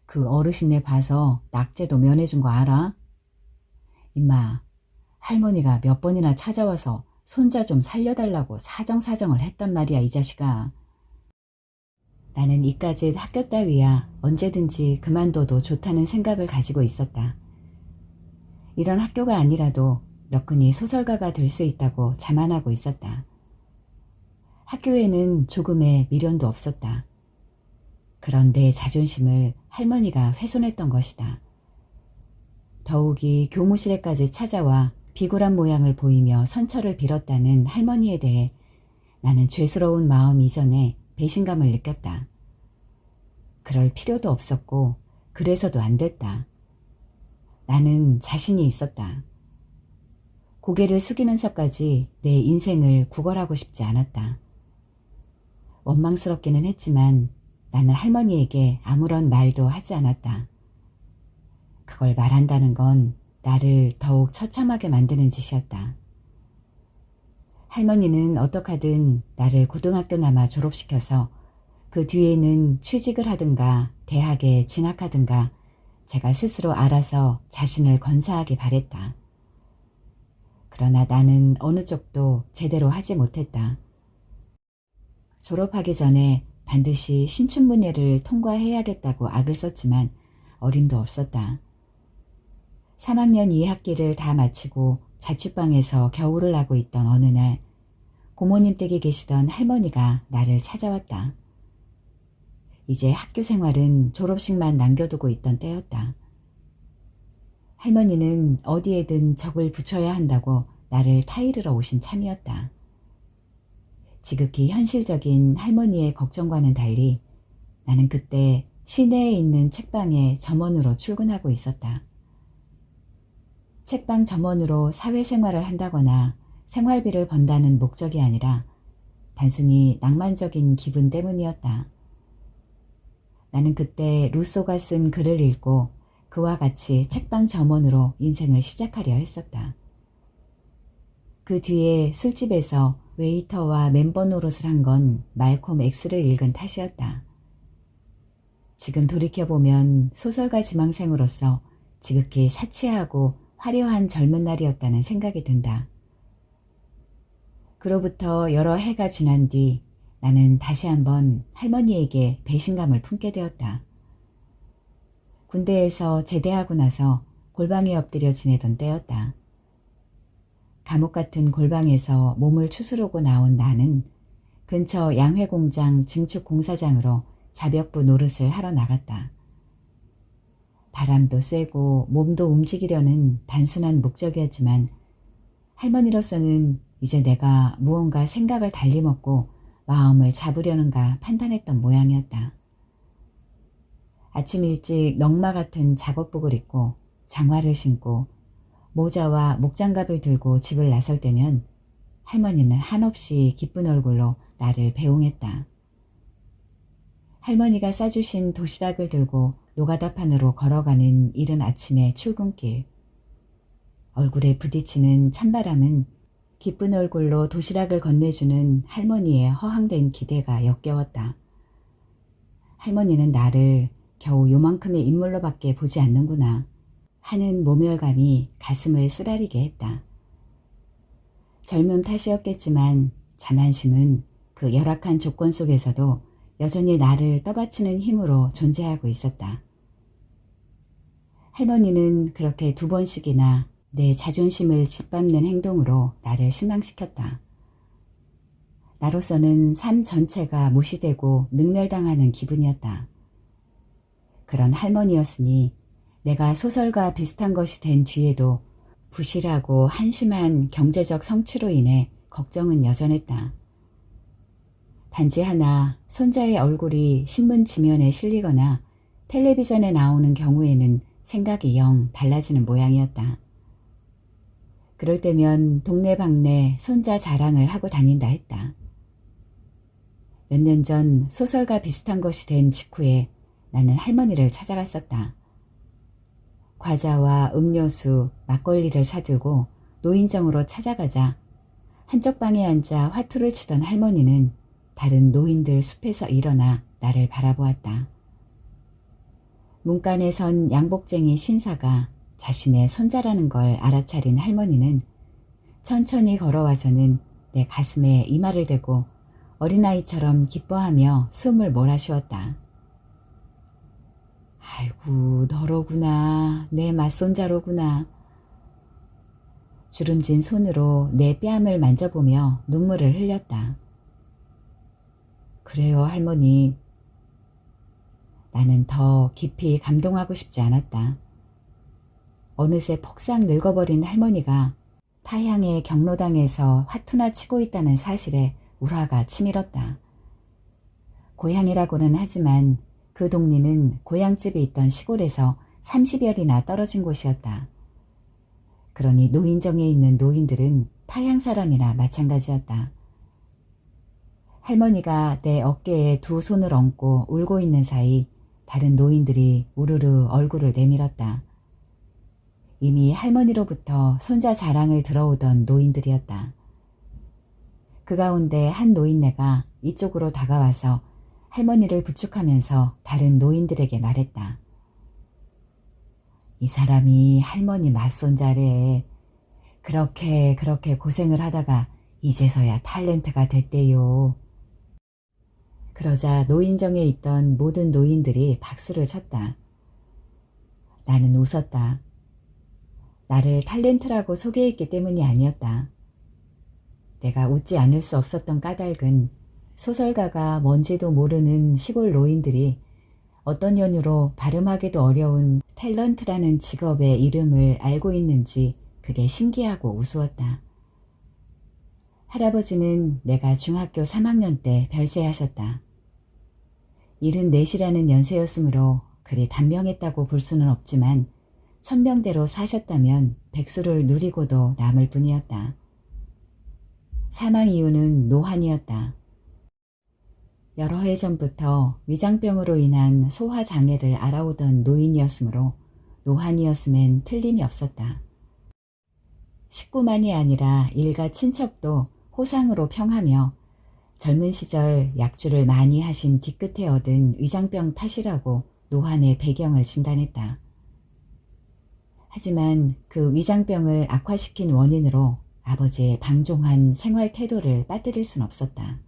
그 어르신네 봐서 낙제도 면해준 거 알아? 임마, 할머니가 몇 번이나 찾아와서 손자 좀 살려달라고 사정사정을 했단 말이야, 이 자식아. 나는 이까짓 학교 따위야 언제든지 그만둬도 좋다는 생각을 가지고 있었다. 이런 학교가 아니라도 너끈히 소설가가 될 수 있다고 자만하고 있었다. 학교에는 조금의 미련도 없었다. 그런 내 자존심을 할머니가 훼손했던 것이다. 더욱이 교무실에까지 찾아와 비굴한 모양을 보이며 선처를 빌었다는 할머니에 대해 나는 죄스러운 마음 이전에 배신감을 느꼈다. 그럴 필요도 없었고 그래서도 안 됐다. 나는 자신이 있었다. 고개를 숙이면서까지 내 인생을 구걸하고 싶지 않았다. 원망스럽기는 했지만 나는 할머니에게 아무런 말도 하지 않았다. 그걸 말한다는 건 나를 더욱 처참하게 만드는 짓이었다. 할머니는 어떡하든 나를 고등학교나마 졸업시켜서 그 뒤에는 취직을 하든가 대학에 진학하든가 제가 스스로 알아서 자신을 건사하기 바랬다. 그러나 나는 어느 쪽도 제대로 하지 못했다. 졸업하기 전에 반드시 신춘문예를 통과해야겠다고 악을 썼지만 어림도 없었다. 3학년 2학기를 다 마치고 자취방에서 겨울을 나고 있던 어느 날 고모님 댁에 계시던 할머니가 나를 찾아왔다. 이제 학교 생활은 졸업식만 남겨두고 있던 때였다. 할머니는 어디에든 적을 붙여야 한다고 나를 타이르러 오신 참이었다. 지극히 현실적인 할머니의 걱정과는 달리 나는 그때 시내에 있는 책방에 점원으로 출근하고 있었다. 책방 점원으로 사회생활을 한다거나 생활비를 번다는 목적이 아니라 단순히 낭만적인 기분 때문이었다. 나는 그때 루소가 쓴 글을 읽고 그와 같이 책방 점원으로 인생을 시작하려 했었다. 그 뒤에 술집에서 웨이터와 멤버 노릇을 한 건 말콤 X를 읽은 탓이었다. 지금 돌이켜보면 소설가 지망생으로서 지극히 사치하고 화려한 젊은 날이었다는 생각이 든다. 그로부터 여러 해가 지난 뒤 나는 다시 한번 할머니에게 배신감을 품게 되었다. 군대에서 제대하고 나서 골방에 엎드려 지내던 때였다. 감옥 같은 골방에서 몸을 추스르고 나온 나는 근처 양회공장 증축 공사장으로 자벽부 노릇을 하러 나갔다. 바람도 쐬고 몸도 움직이려는 단순한 목적이었지만 할머니로서는 이제 내가 무언가 생각을 달리 먹고 마음을 잡으려는가 판단했던 모양이었다. 아침 일찍 넝마 같은 작업복을 입고 장화를 신고 모자와 목장갑을 들고 집을 나설 때면 할머니는 한없이 기쁜 얼굴로 나를 배웅했다. 할머니가 싸주신 도시락을 들고 노가다판으로 걸어가는 이른 아침의 출근길. 얼굴에 부딪히는 찬바람은 기쁜 얼굴로 도시락을 건네주는 할머니의 허황된 기대가 역겨웠다. 할머니는 나를 겨우 요만큼의 인물로밖에 보지 않는구나 하는 모멸감이 가슴을 쓰라리게 했다. 젊음 탓이었겠지만 자만심은 그 열악한 조건 속에서도 여전히 나를 떠받치는 힘으로 존재하고 있었다. 할머니는 그렇게 2번씩이나 내 자존심을 짓밟는 행동으로 나를 실망시켰다. 나로서는 삶 전체가 무시되고 능멸당하는 기분이었다. 그런 할머니였으니 내가 소설과 비슷한 것이 된 뒤에도 부실하고 한심한 경제적 성취로 인해 걱정은 여전했다. 단지 하나 손자의 얼굴이 신문 지면에 실리거나 텔레비전에 나오는 경우에는 생각이 영 달라지는 모양이었다. 그럴 때면 동네방네 손자 자랑을 하고 다닌다 했다. 몇 년 전 소설과 비슷한 것이 된 직후에 나는 할머니를 찾아갔었다. 과자와 음료수, 막걸리를 사들고 노인정으로 찾아가자 한쪽 방에 앉아 화투를 치던 할머니는 다른 노인들 숲에서 일어나 나를 바라보았다. 문간에 선 양복쟁이 신사가 자신의 손자라는 걸 알아차린 할머니는 천천히 걸어와서는 내 가슴에 이마를 대고 어린아이처럼 기뻐하며 숨을 몰아쉬었다. 아이고 너로구나. 내 맞손자로구나. 주름진 손으로 내 뺨을 만져보며 눈물을 흘렸다. 그래요 할머니. 나는 더 깊이 감동하고 싶지 않았다. 어느새 폭삭 늙어버린 할머니가 타향의 경로당에서 화투나 치고 있다는 사실에 우라가 치밀었다. 고향이라고는 하지만 그 동네는 고향집이 있던 시골에서 30여리나 떨어진 곳이었다. 그러니 노인정에 있는 노인들은 타향 사람이나 마찬가지였다. 할머니가 내 어깨에 2 손을 얹고 울고 있는 사이 다른 노인들이 우르르 얼굴을 내밀었다. 이미 할머니로부터 손자 자랑을 들어오던 노인들이었다. 그 가운데 한 노인네가 이쪽으로 다가와서 할머니를 부축하면서 다른 노인들에게 말했다. 이 사람이 할머니 맞손자래. 그렇게 고생을 하다가 이제서야 탤런트가 됐대요. 그러자 노인정에 있던 모든 노인들이 박수를 쳤다. 나는 웃었다. 나를 탤런트라고 소개했기 때문이 아니었다. 내가 웃지 않을 수 없었던 까닭은 소설가가 뭔지도 모르는 시골 노인들이 어떤 연유로 발음하기도 어려운 탤런트라는 직업의 이름을 알고 있는지 그게 신기하고 우스웠다. 할아버지는 내가 중학교 3학년 때 별세하셨다. 74이라는 연세였으므로 그리 단명했다고 볼 수는 없지만 천명대로 사셨다면 백수를 누리고도 남을 뿐이었다. 사망 이유는 노환이었다. 여러 해 전부터 위장병으로 인한 소화장애를 앓아오던 노인이었으므로 노환이었음엔 틀림이 없었다. 식구만이 아니라 일가 친척도 호상으로 평하며 젊은 시절 약주를 많이 하신 뒤끝에 얻은 위장병 탓이라고 노환의 배경을 진단했다. 하지만 그 위장병을 악화시킨 원인으로 아버지의 방종한 생활 태도를 빠뜨릴 순 없었다.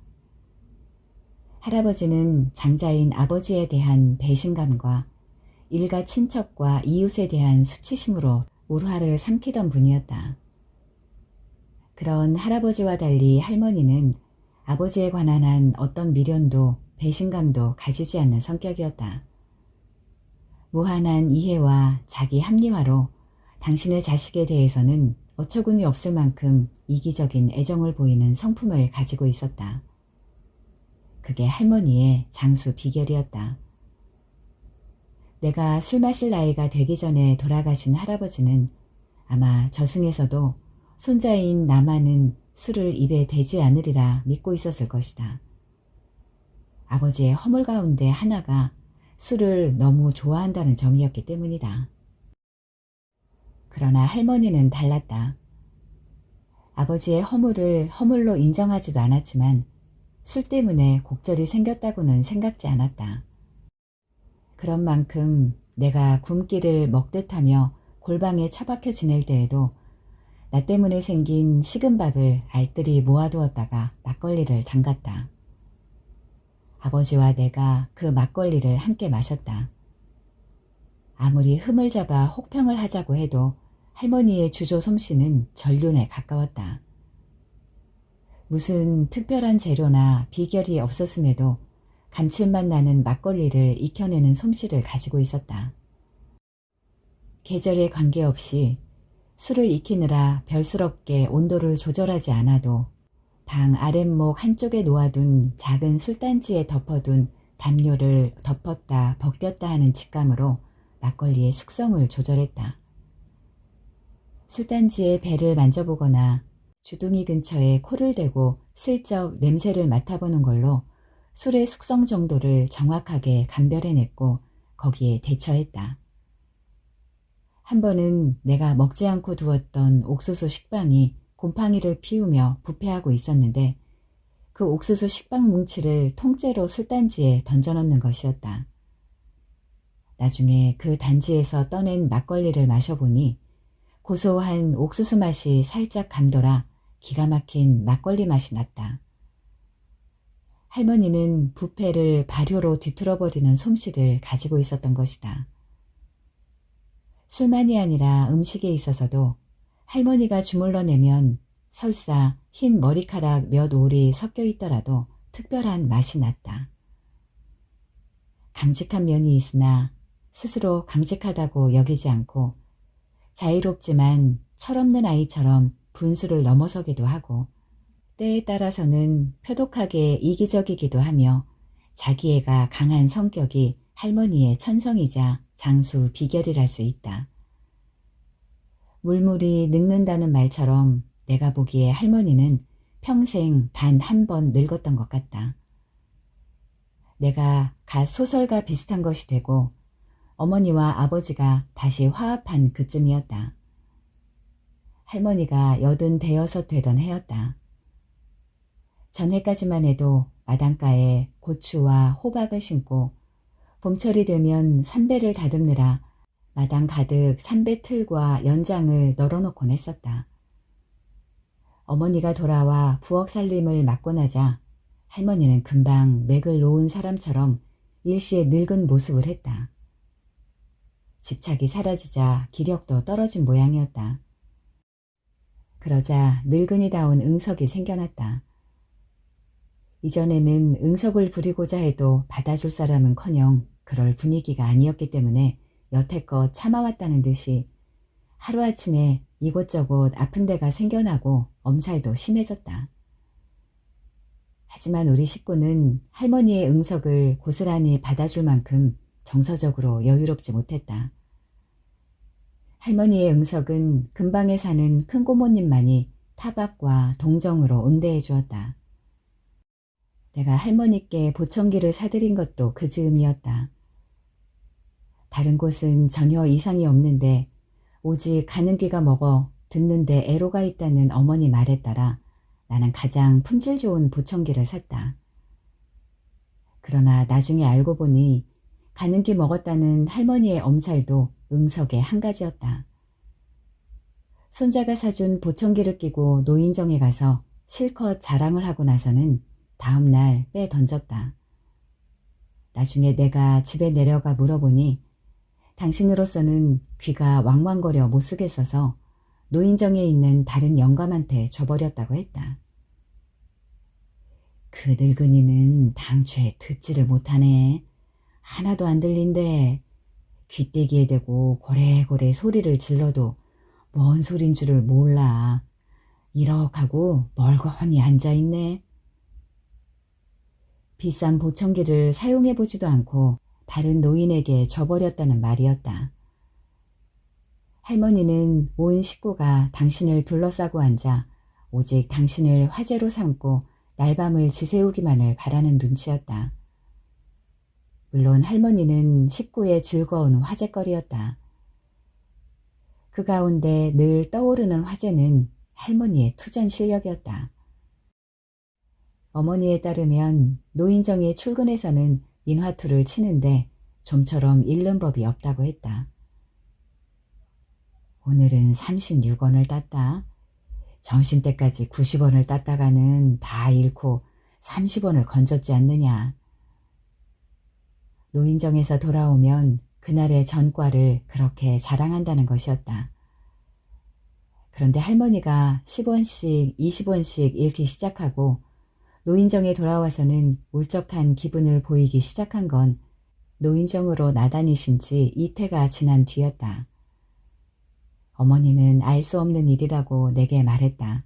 할아버지는 장자인 아버지에 대한 배신감과 일가 친척과 이웃에 대한 수치심으로 울화를 삼키던 분이었다. 그런 할아버지와 달리 할머니는 아버지에 관한 한 어떤 미련도 배신감도 가지지 않는 성격이었다. 무한한 이해와 자기 합리화로 당신의 자식에 대해서는 어처구니 없을 만큼 이기적인 애정을 보이는 성품을 가지고 있었다. 그게 할머니의 장수 비결이었다. 내가 술 마실 나이가 되기 전에 돌아가신 할아버지는 아마 저승에서도 손자인 나만은 술을 입에 대지 않으리라 믿고 있었을 것이다. 아버지의 허물 가운데 하나가 술을 너무 좋아한다는 점이었기 때문이다. 그러나 할머니는 달랐다. 아버지의 허물을 허물로 인정하지도 않았지만 술 때문에 곡절이 생겼다고는 생각지 않았다. 그런 만큼 내가 굶기를 먹듯 하며 골방에 처박혀 지낼 때에도 나 때문에 생긴 식은 밥을 알뜰히 모아두었다가 막걸리를 담갔다. 아버지와 내가 그 막걸리를 함께 마셨다. 아무리 흠을 잡아 혹평을 하자고 해도 할머니의 주조 솜씨는 전륜에 가까웠다. 무슨 특별한 재료나 비결이 없었음에도 감칠맛 나는 막걸리를 익혀내는 솜씨를 가지고 있었다. 계절에 관계없이 술을 익히느라 별스럽게 온도를 조절하지 않아도 방 아랫목 한쪽에 놓아둔 작은 술단지에 덮어둔 담요를 덮었다 벗겼다 하는 직감으로 막걸리의 숙성을 조절했다. 술단지의 배를 만져보거나 주둥이 근처에 코를 대고 슬쩍 냄새를 맡아보는 걸로 술의 숙성 정도를 정확하게 감별해냈고 거기에 대처했다. 한 번은 내가 먹지 않고 두었던 옥수수 식빵이 곰팡이를 피우며 부패하고 있었는데 그 옥수수 식빵 뭉치를 통째로 술단지에 던져넣는 것이었다. 나중에 그 단지에서 떠낸 막걸리를 마셔보니 고소한 옥수수 맛이 살짝 감돌아 기가 막힌 막걸리 맛이 났다. 할머니는 부패를 발효로 뒤틀어버리는 솜씨를 가지고 있었던 것이다. 술만이 아니라 음식에 있어서도 할머니가 주물러내면 설사 흰 머리카락 몇 올이 섞여 있더라도 특별한 맛이 났다. 강직한 면이 있으나 스스로 강직하다고 여기지 않고 자유롭지만 철없는 아이처럼 분수를 넘어서기도 하고 때에 따라서는 표독하게 이기적이기도 하며 자기애가 강한 성격이 할머니의 천성이자 장수 비결이랄 수 있다. 물물이 늙는다는 말처럼 내가 보기에 할머니는 평생 단 한 번 늙었던 것 같다. 내가 갓 소설가 비슷한 것이 되고 어머니와 아버지가 다시 화합한 그쯤이었다. 할머니가 80대여섯 되던 해였다. 전해까지만 해도 마당가에 고추와 호박을 심고 봄철이 되면 삼배를 다듬느라 마당 가득 삼배 틀과 연장을 널어놓곤 했었다. 어머니가 돌아와 부엌 살림을 맡고 나자 할머니는 금방 맥을 놓은 사람처럼 일시에 늙은 모습을 했다. 집착이 사라지자 기력도 떨어진 모양이었다. 그러자 늙은이다운 응석이 생겨났다. 이전에는 응석을 부리고자 해도 받아줄 사람은커녕 그럴 분위기가 아니었기 때문에 여태껏 참아왔다는 듯이 하루아침에 이곳저곳 아픈 데가 생겨나고 엄살도 심해졌다. 하지만 우리 식구는 할머니의 응석을 고스란히 받아줄 만큼 정서적으로 여유롭지 못했다. 할머니의 응석은 근방에 사는 큰 고모님만이 타박과 동정으로 응대해 주었다. 내가 할머니께 보청기를 사드린 것도 그 즈음이었다. 다른 곳은 전혀 이상이 없는데 오직 가는 귀가 먹어 듣는데 애로가 있다는 어머니 말에 따라 나는 가장 품질 좋은 보청기를 샀다. 그러나 나중에 알고 보니 가는 길 먹었다는 할머니의 엄살도 응석의 한 가지였다. 손자가 사준 보청기를 끼고 노인정에 가서 실컷 자랑을 하고 나서는 다음 날 빼던졌다. 나중에 내가 집에 내려가 물어보니 당신으로서는 귀가 왕왕거려 못 쓰겠어서 노인정에 있는 다른 영감한테 줘버렸다고 했다. 그 늙은이는 당초에 듣지를 못하네. 하나도 안 들린대. 귀때기에 대고 고래고래 소리를 질러도 뭔 소린 줄을 몰라. 이럭하고 멀거니 앉아있네. 비싼 보청기를 사용해보지도 않고 다른 노인에게 줘버렸다는 말이었다. 할머니는 온 식구가 당신을 둘러싸고 앉아 오직 당신을 화제로 삼고 날밤을 지새우기만을 바라는 눈치였다. 물론 할머니는 식구의 즐거운 화제거리였다. 그 가운데 늘 떠오르는 화제는 할머니의 투전 실력이었다. 어머니에 따르면 노인정에 출근해서는 인화투를 치는데 좀처럼 잃는 법이 없다고 했다. 오늘은 36원을 땄다. 점심때까지 90원을 땄다가는 다 잃고 30원을 건졌지 않느냐. 노인정에서 돌아오면 그날의 전과를 그렇게 자랑한다는 것이었다. 그런데 할머니가 10원씩 20원씩 잃기 시작하고 노인정에 돌아와서는 울적한 기분을 보이기 시작한 건 노인정으로 나다니신 지 이태가 지난 뒤였다. 어머니는 알 수 없는 일이라고 내게 말했다.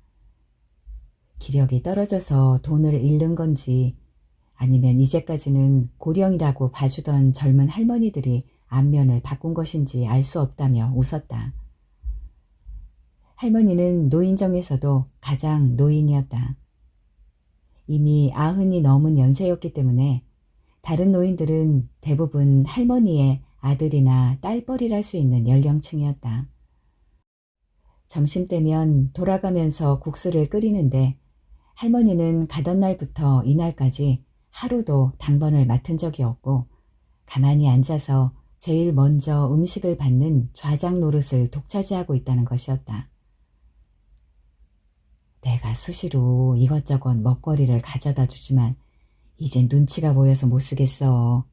기력이 떨어져서 돈을 잃는 건지 아니면 이제까지는 고령이라고 봐주던 젊은 할머니들이 안면을 바꾼 것인지 알 수 없다며 웃었다. 할머니는 노인정에서도 가장 노인이었다. 이미 90이 넘은 연세였기 때문에 다른 노인들은 대부분 할머니의 아들이나 딸뻘이랄 수 있는 연령층이었다. 점심때면 돌아가면서 국수를 끓이는데 할머니는 가던 날부터 이날까지 하루도 당번을 맡은 적이 없고 가만히 앉아서 제일 먼저 음식을 받는 좌장 노릇을 독차지하고 있다는 것이었다. 내가 수시로 이것저것 먹거리를 가져다 주지만 이젠 눈치가 보여서 못 쓰겠어.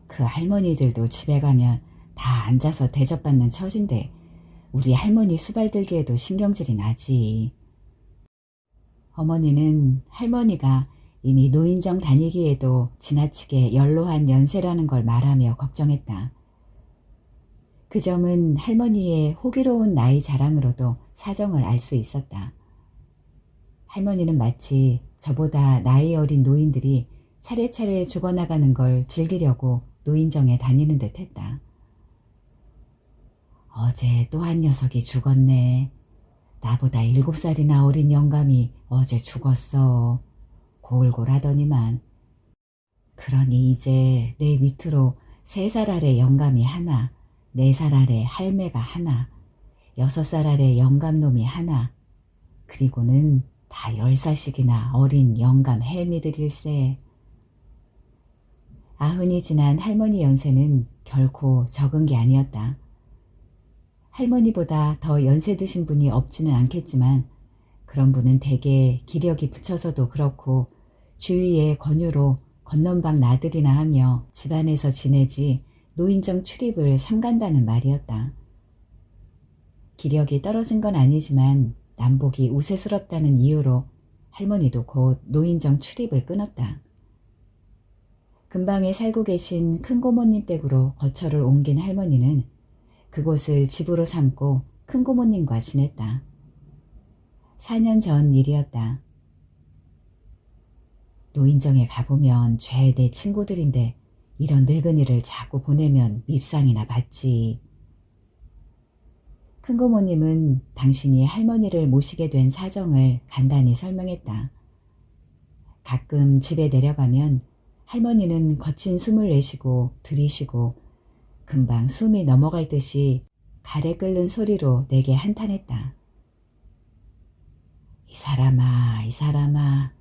그 할머니들도 집에 가면 다 앉아서 대접받는 처진데 우리 할머니 수발 들기에도 신경질이 나지. 어머니는 할머니가 이미 노인정 다니기에도 지나치게 연로한 연세라는 걸 말하며 걱정했다. 그 점은 할머니의 호기로운 나이 자랑으로도 사정을 알 수 있었다. 할머니는 마치 저보다 나이 어린 노인들이 차례차례 죽어나가는 걸 즐기려고 노인정에 다니는 듯 했다. 어제 또 한 녀석이 죽었네. 나보다 7살이나 어린 영감이 어제 죽었어. 골골하더니만. 그러니 이제 내 밑으로 3살 아래 영감이 하나, 4살 아래 할매가 하나, 6살 아래 영감놈이 하나, 그리고는 다 10살씩이나 어린 영감 헬미들일세. 90이 지난 할머니 연세는 결코 적은 게 아니었다. 할머니보다 더 연세 드신 분이 없지는 않겠지만 그런 분은 대개 기력이 붙여서도 그렇고 주위의 권유로 건넌방 나들이나 하며 집안에서 지내지 노인정 출입을 삼간다는 말이었다. 기력이 떨어진 건 아니지만 남복이 우세스럽다는 이유로 할머니도 곧 노인정 출입을 끊었다. 근방에 살고 계신 큰고모님 댁으로 거처를 옮긴 할머니는 그곳을 집으로 삼고 큰고모님과 지냈다. 4년 전 일이었다. 노인정에 가보면 죄대 친구들인데 이런 늙은이를 자꾸 보내면 밉상이나 받지. 큰고모님은 당신이 할머니를 모시게 된 사정을 간단히 설명했다. 가끔 집에 내려가면 할머니는 거친 숨을 내쉬고 들이쉬고 금방 숨이 넘어갈 듯이 가래 끓는 소리로 내게 한탄했다. 이 이 사람아,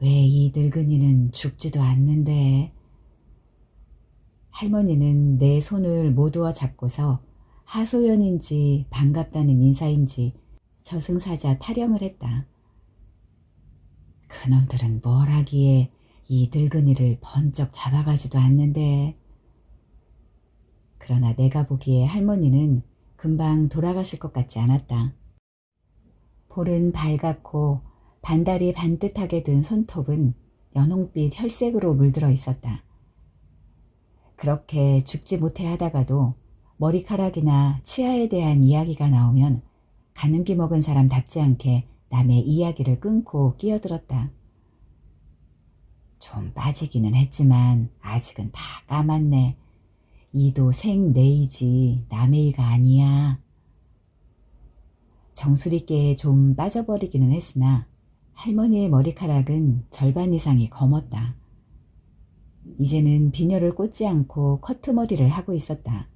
왜 이 늙은이는 죽지도 않는데? 할머니는 내 손을 모두어 잡고서 하소연인지 반갑다는 인사인지 저승사자 타령을 했다. 그놈들은 뭘 하기에 이 늙은이를 번쩍 잡아가지도 않는데. 그러나 내가 보기에 할머니는 금방 돌아가실 것 같지 않았다. 볼은 발갛고 반달이 반듯하게 든 손톱은 연홍빛 혈색으로 물들어 있었다. 그렇게 죽지 못해 하다가도 머리카락이나 치아에 대한 이야기가 나오면 가는기 먹은 사람답지 않게 남의 이야기를 끊고 끼어들었다. 좀 빠지기는 했지만 아직은 다 까맣네. 이도 생내이지 남의 이가 아니야. 정수리께에 좀 빠져버리기는 했으나 할머니의 머리카락은 절반 이상이 검었다. 이제는 비녀를 꽂지 않고 커트머리를 하고 있었다.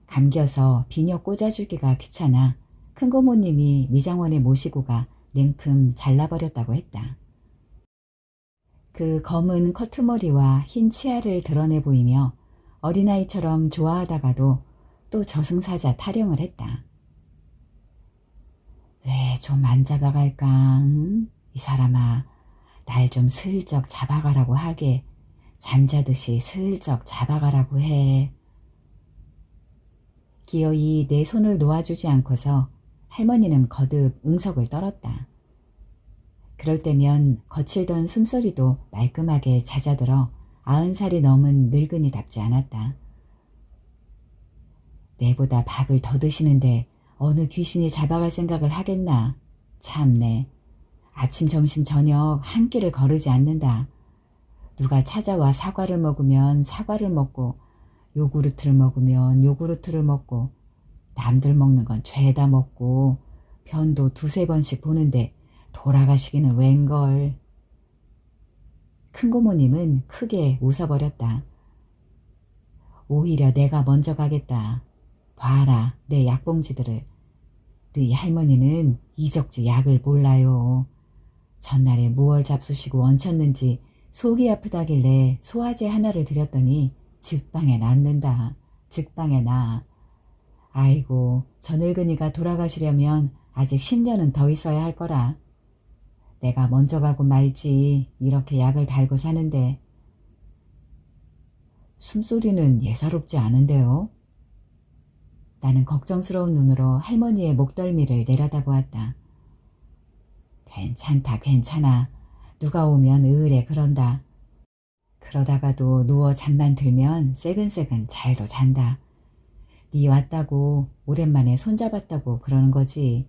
감겨서 비녀 꽂아주기가 귀찮아 큰고모님이 미장원에 모시고 가 냉큼 잘라버렸다고 했다. 그 검은 커트머리와 흰 치아를 드러내 보이며 어린아이처럼 좋아하다가도 또 저승사자 타령을 했다. 왜 좀 안 잡아갈까? 이 사람아, 날 좀 슬쩍 잡아가라고 하게. 잠자듯이 슬쩍 잡아가라고 해. 기어이 내 손을 놓아주지 않고서 할머니는 거듭 응석을 떨었다. 그럴 때면 거칠던 숨소리도 말끔하게 잦아들어 90살이 넘은 늙은이답지 않았다. 내보다 밥을 더 드시는데 어느 귀신이 잡아갈 생각을 하겠나. 참네. 아침, 점심, 저녁 한 끼를 거르지 않는다. 누가 찾아와 사과를 먹으면 사과를 먹고 요구르트를 먹으면 요구르트를 먹고 남들 먹는 건 죄다 먹고 편도 2-3번씩 보는데 돌아가시기는 웬걸. 큰고모님은 크게 웃어버렸다. 오히려 내가 먼저 가겠다. 봐라 내 약봉지들을. 네 할머니는 이적지 약을 몰라요. 전날에 무얼 잡수시고 얹혔는지 속이 아프다길래 소화제 하나를 드렸더니 즉방에 낫는다. 즉방에 나. 아이고 저 늙은이가 돌아가시려면 아직 10년은 더 있어야 할 거라. 내가 먼저 가고 말지 이렇게 약을 달고 사는데. 숨소리는 예사롭지 않은데요. 나는 걱정스러운 눈으로 할머니의 목덜미를 내려다보았다. 괜찮다 괜찮아. 누가 오면 의뢰 그런다. 그러다가도 누워 잠만 들면 새근새근 잘도 잔다. 네 왔다고 오랜만에 손잡았다고 그러는 거지.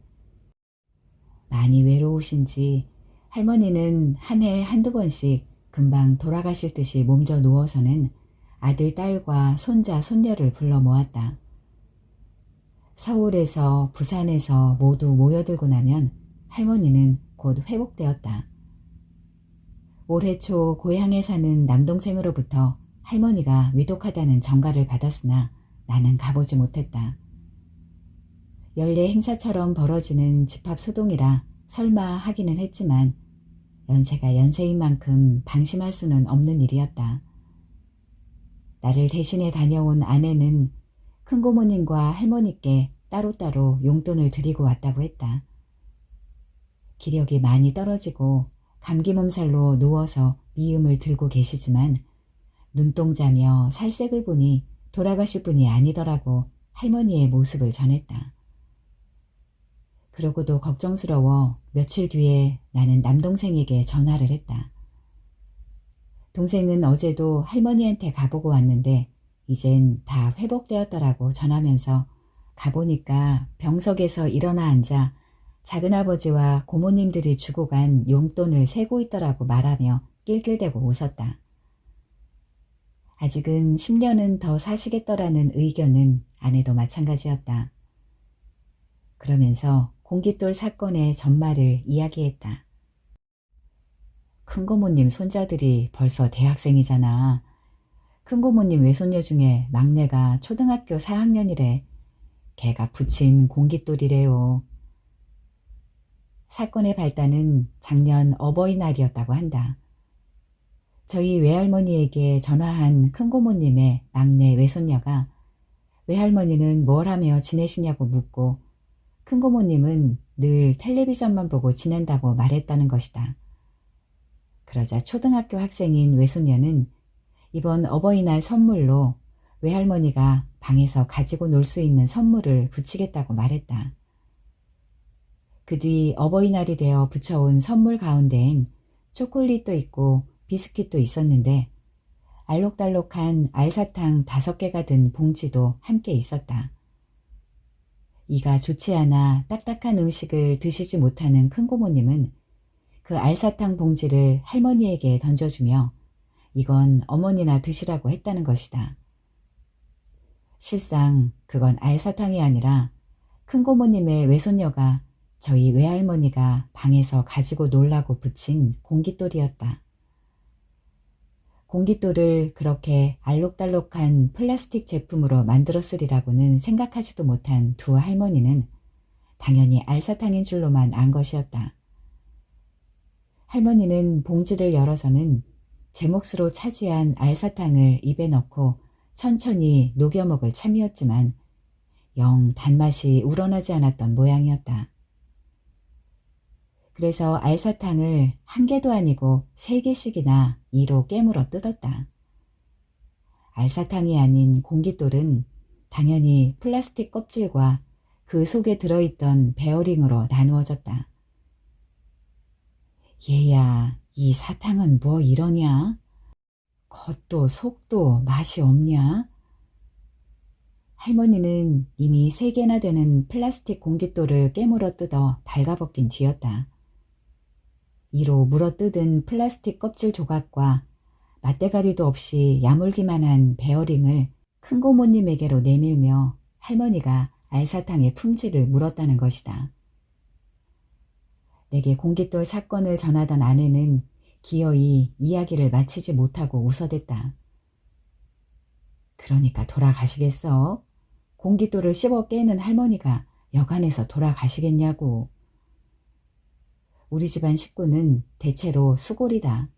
많이 외로우신지 할머니는 한 해에 1-2번씩 금방 돌아가실 듯이 몸져 누워서는 아들, 딸과 손자, 손녀를 불러 모았다. 서울에서 부산에서 모두 모여들고 나면 할머니는 곧 회복되었다. 올해 초 고향에 사는 남동생으로부터 할머니가 위독하다는 전가를 받았으나 나는 가보지 못했다. 연례 행사처럼 벌어지는 집합소동이라 설마 하기는 했지만 연세가 연세인 만큼 방심할 수는 없는 일이었다. 나를 대신해 다녀온 아내는 큰고모님과 할머니께 따로따로 용돈을 드리고 왔다고 했다. 기력이 많이 떨어지고 감기 몸살로 누워서 미음을 들고 계시지만 눈동자며 살색을 보니 돌아가실 분이 아니더라고 할머니의 모습을 전했다. 그러고도 걱정스러워 며칠 뒤에 나는 남동생에게 전화를 했다. 동생은 어제도 할머니한테 가보고 왔는데 이젠 다 회복되었더라고 전하면서 가보니까 병석에서 일어나 앉아 작은아버지와 고모님들이 주고 간 용돈을 세고 있더라고 말하며 낄낄대고 웃었다. 아직은 10년은 더 사시겠더라는 의견은 아내도 마찬가지였다. 그러면서 공깃돌 사건의 전말을 이야기했다. 큰고모님 손자들이 벌써 대학생이잖아. 큰고모님 외손녀 중에 막내가 초등학교 4학년이래. 걔가 붙인 공깃돌이래요. 사건의 발단은 작년 어버이날이었다고 한다. 저희 외할머니에게 전화한 큰고모님의 막내 외손녀가 외할머니는 뭘 하며 지내시냐고 묻고 큰고모님은 늘 텔레비전만 보고 지낸다고 말했다는 것이다. 그러자 초등학교 학생인 외손녀는 이번 어버이날 선물로 외할머니가 방에서 가지고 놀 수 있는 선물을 붙이겠다고 말했다. 그 뒤 어버이날이 되어 붙여온 선물 가운데엔 초콜릿도 있고 비스킷도 있었는데 알록달록한 알사탕 5개가 든 봉지도 함께 있었다. 이가 좋지 않아 딱딱한 음식을 드시지 못하는 큰고모님은 그 알사탕 봉지를 할머니에게 던져주며 이건 어머니나 드시라고 했다는 것이다. 실상 그건 알사탕이 아니라 큰고모님의 외손녀가 저희 외할머니가 방에서 가지고 놀라고 붙인 공깃돌이었다. 공깃돌을 그렇게 알록달록한 플라스틱 제품으로 만들었으리라고는 생각하지도 못한 두 할머니는 당연히 알사탕인 줄로만 안 것이었다. 할머니는 봉지를 열어서는 제 몫으로 차지한 알사탕을 입에 넣고 천천히 녹여 먹을 참이었지만 영 단맛이 우러나지 않았던 모양이었다. 그래서 알사탕을 1개도 아니고 3개씩이나 이로 깨물어 뜯었다. 알사탕이 아닌 공깃돌은 당연히 플라스틱 껍질과 그 속에 들어있던 베어링으로 나누어졌다. 얘야, 이 사탕은 뭐 이러냐? 겉도 속도 맛이 없냐? 할머니는 이미 3개나 되는 플라스틱 공깃돌을 깨물어 뜯어 발가벗긴 뒤였다. 이로 물어뜯은 플라스틱 껍질 조각과 맛대가리도 없이 야물기만 한 베어링을 큰고모님에게로 내밀며 할머니가 알사탕의 품질을 물었다는 것이다. 내게 공깃돌 사건을 전하던 아내는 기어이 이야기를 마치지 못하고 웃어댔다. 그러니까 돌아가시겠어? 공깃돌을 씹어 깨는 할머니가 여간해서 돌아가시겠냐고. 우리 집안 식구는 대체로 수골이다.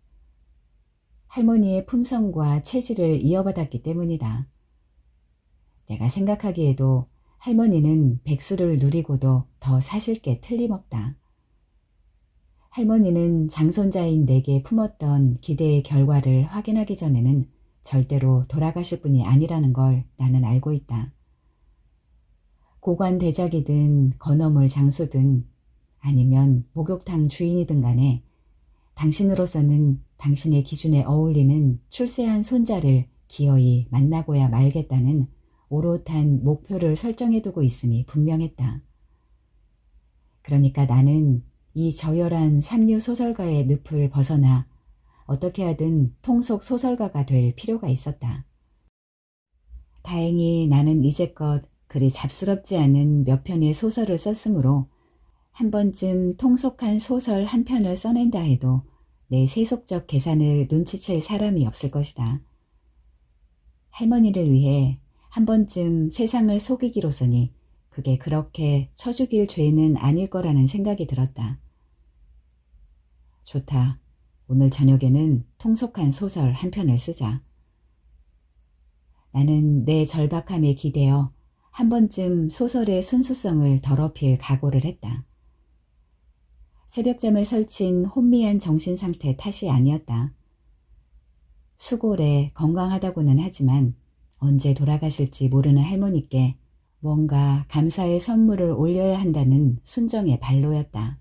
할머니의 품성과 체질을 이어받았기 때문이다. 내가 생각하기에도 할머니는 백수를 누리고도 더 사실 게 틀림없다. 할머니는 장손자인 내게 품었던 기대의 결과를 확인하기 전에는 절대로 돌아가실 분이 아니라는 걸 나는 알고 있다. 고관대작이든 건어물 장수든 아니면 목욕탕 주인이든 간에 당신으로서는 당신의 기준에 어울리는 출세한 손자를 기어이 만나고야 말겠다는 오롯한 목표를 설정해두고 있음이 분명했다. 그러니까 나는 이 저열한 삼류 소설가의 늪을 벗어나 어떻게 하든 통속 소설가가 될 필요가 있었다. 다행히 나는 이제껏 그리 잡스럽지 않은 몇 편의 소설을 썼으므로 한 번쯤 통속한 소설 한 편을 써낸다 해도 내 세속적 계산을 눈치챌 사람이 없을 것이다. 할머니를 위해 한 번쯤 세상을 속이기로서니 그게 그렇게 쳐죽일 죄는 아닐 거라는 생각이 들었다. 좋다. 오늘 저녁에는 통속한 소설 한 편을 쓰자. 나는 내 절박함에 기대어 한 번쯤 소설의 순수성을 더럽힐 각오를 했다. 새벽잠을 설친 혼미한 정신상태 탓이 아니었다. 수골에 건강하다고는 하지만 언제 돌아가실지 모르는 할머니께 뭔가 감사의 선물을 올려야 한다는 순정의 발로였다.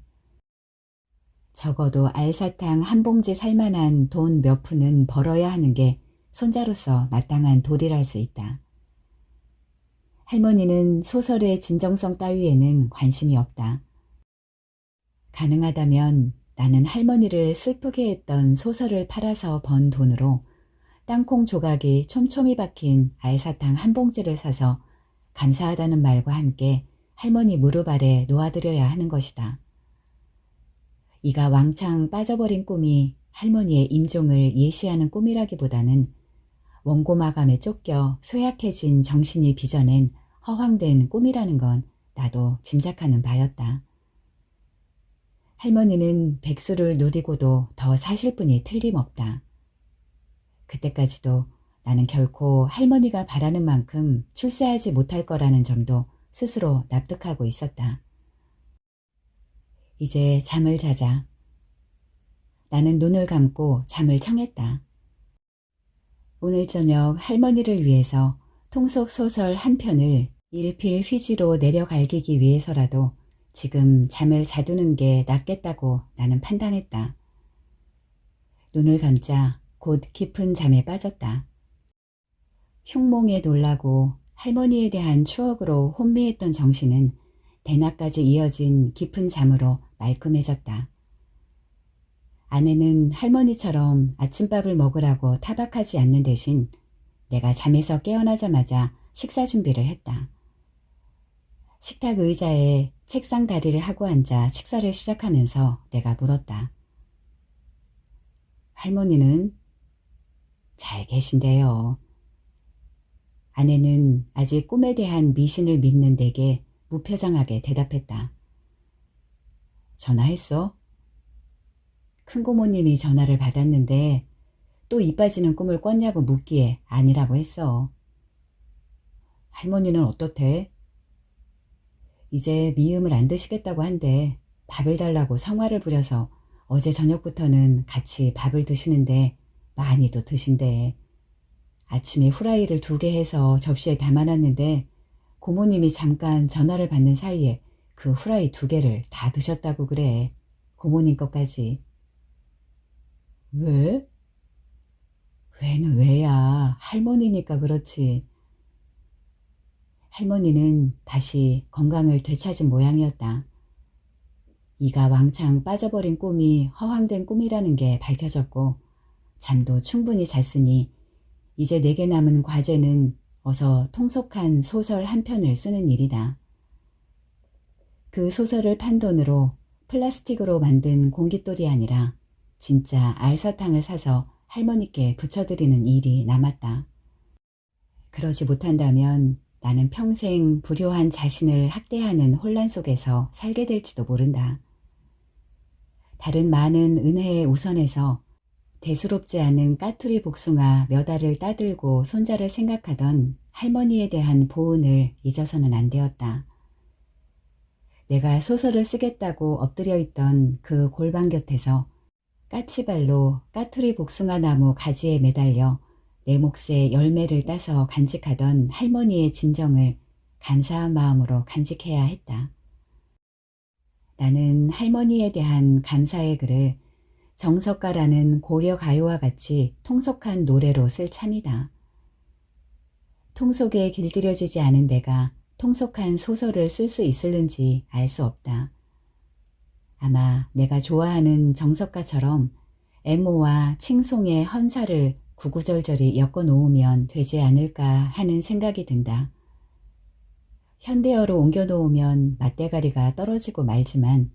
적어도 알사탕 한 봉지 살만한 돈 몇 푼은 벌어야 하는 게 손자로서 마땅한 도리랄 수 있다. 할머니는 소설의 진정성 따위에는 관심이 없다. 가능하다면 나는 할머니를 슬프게 했던 소설을 팔아서 번 돈으로 땅콩 조각이 촘촘히 박힌 알사탕 한 봉지를 사서 감사하다는 말과 함께 할머니 무릎 아래 놓아드려야 하는 것이다. 이가 왕창 빠져버린 꿈이 할머니의 임종을 예시하는 꿈이라기보다는 원고 마감에 쫓겨 쇠약해진 정신이 빚어낸 허황된 꿈이라는 건 나도 짐작하는 바였다. 할머니는 백수를 누리고도 더 사실 분이 틀림없다. 그때까지도 나는 결코 할머니가 바라는 만큼 출세하지 못할 거라는 점도 스스로 납득하고 있었다. 이제 잠을 자자. 나는 눈을 감고 잠을 청했다. 오늘 저녁 할머니를 위해서 통속 소설 한 편을 일필휘지로 내려갈기기 위해서라도 지금 잠을 자두는 게 낫겠다고 나는 판단했다. 눈을 감자 곧 깊은 잠에 빠졌다. 흉몽에 놀라고 할머니에 대한 추억으로 혼미했던 정신은 대낮까지 이어진 깊은 잠으로 말끔해졌다. 아내는 할머니처럼 아침밥을 먹으라고 타박하지 않는 대신 내가 잠에서 깨어나자마자 식사 준비를 했다. 식탁 의자에 책상 다리를 하고 앉아 식사를 시작하면서 내가 물었다. 할머니는? 잘 계신데요. 아내는 아직 꿈에 대한 미신을 믿는 내게 무표정하게 대답했다. 전화했어? 큰고모님이 전화를 받았는데 또 이 빠지는 꿈을 꿨냐고 묻기에 아니라고 했어. 할머니는 어떻대? 이제 미음을 안 드시겠다고 한데 밥을 달라고 성화를 부려서 어제 저녁부터는 같이 밥을 드시는데 많이도 드신대. 아침에 후라이를 2개 해서 접시에 담아놨는데 고모님이 잠깐 전화를 받는 사이에 그 후라이 2개를 다 드셨다고 그래. 고모님 것까지. 왜? 왜는 왜야. 할머니니까 그렇지. 할머니는 다시 건강을 되찾은 모양이었다. 이가 왕창 빠져버린 꿈이 허황된 꿈이라는 게 밝혀졌고 잠도 충분히 잤으니 이제 내게 남은 과제는 어서 통속한 소설 한 편을 쓰는 일이다. 그 소설을 판 돈으로 플라스틱으로 만든 공깃돌이 아니라 진짜 알사탕을 사서 할머니께 붙여드리는 일이 남았다. 그러지 못한다면 나는 평생 불효한 자신을 학대하는 혼란 속에서 살게 될지도 모른다. 다른 많은 은혜에 우선해서 대수롭지 않은 까투리 복숭아 몇 알을 따들고 손자를 생각하던 할머니에 대한 보은을 잊어서는 안 되었다. 내가 소설을 쓰겠다고 엎드려 있던 그 골방 곁에서 까치발로 까투리 복숭아 나무 가지에 매달려 내 몫의 열매를 따서 간직하던 할머니의 진정을 감사한 마음으로 간직해야 했다. 나는 할머니에 대한 감사의 글을 정석가라는 고려 가요와 같이 통속한 노래로 쓸 참이다. 통속에 길들여지지 않은 내가 통속한 소설을 쓸 수 있을는지 알 수 없다. 아마 내가 좋아하는 정석가처럼 애모와 칭송의 헌사를 구구절절히 엮어 놓으면 되지 않을까 하는 생각이 든다. 현대어로 옮겨 놓으면 맛대가리가 떨어지고 말지만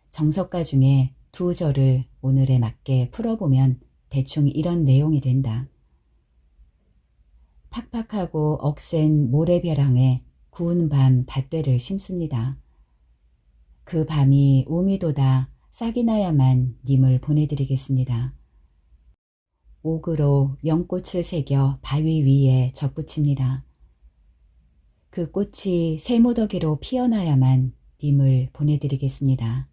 정석가 중에 2절을 오늘에 맞게 풀어보면 대충 이런 내용이 된다. 팍팍하고 억센 모래벼랑에 구운 밤 닷대를 심습니다. 그 밤이 우미도다 싹이 나야만 님을 보내드리겠습니다. 옥으로 연꽃을 새겨 바위 위에 접붙입니다. 그 꽃이 새무더기로 피어나야만 님을 보내드리겠습니다.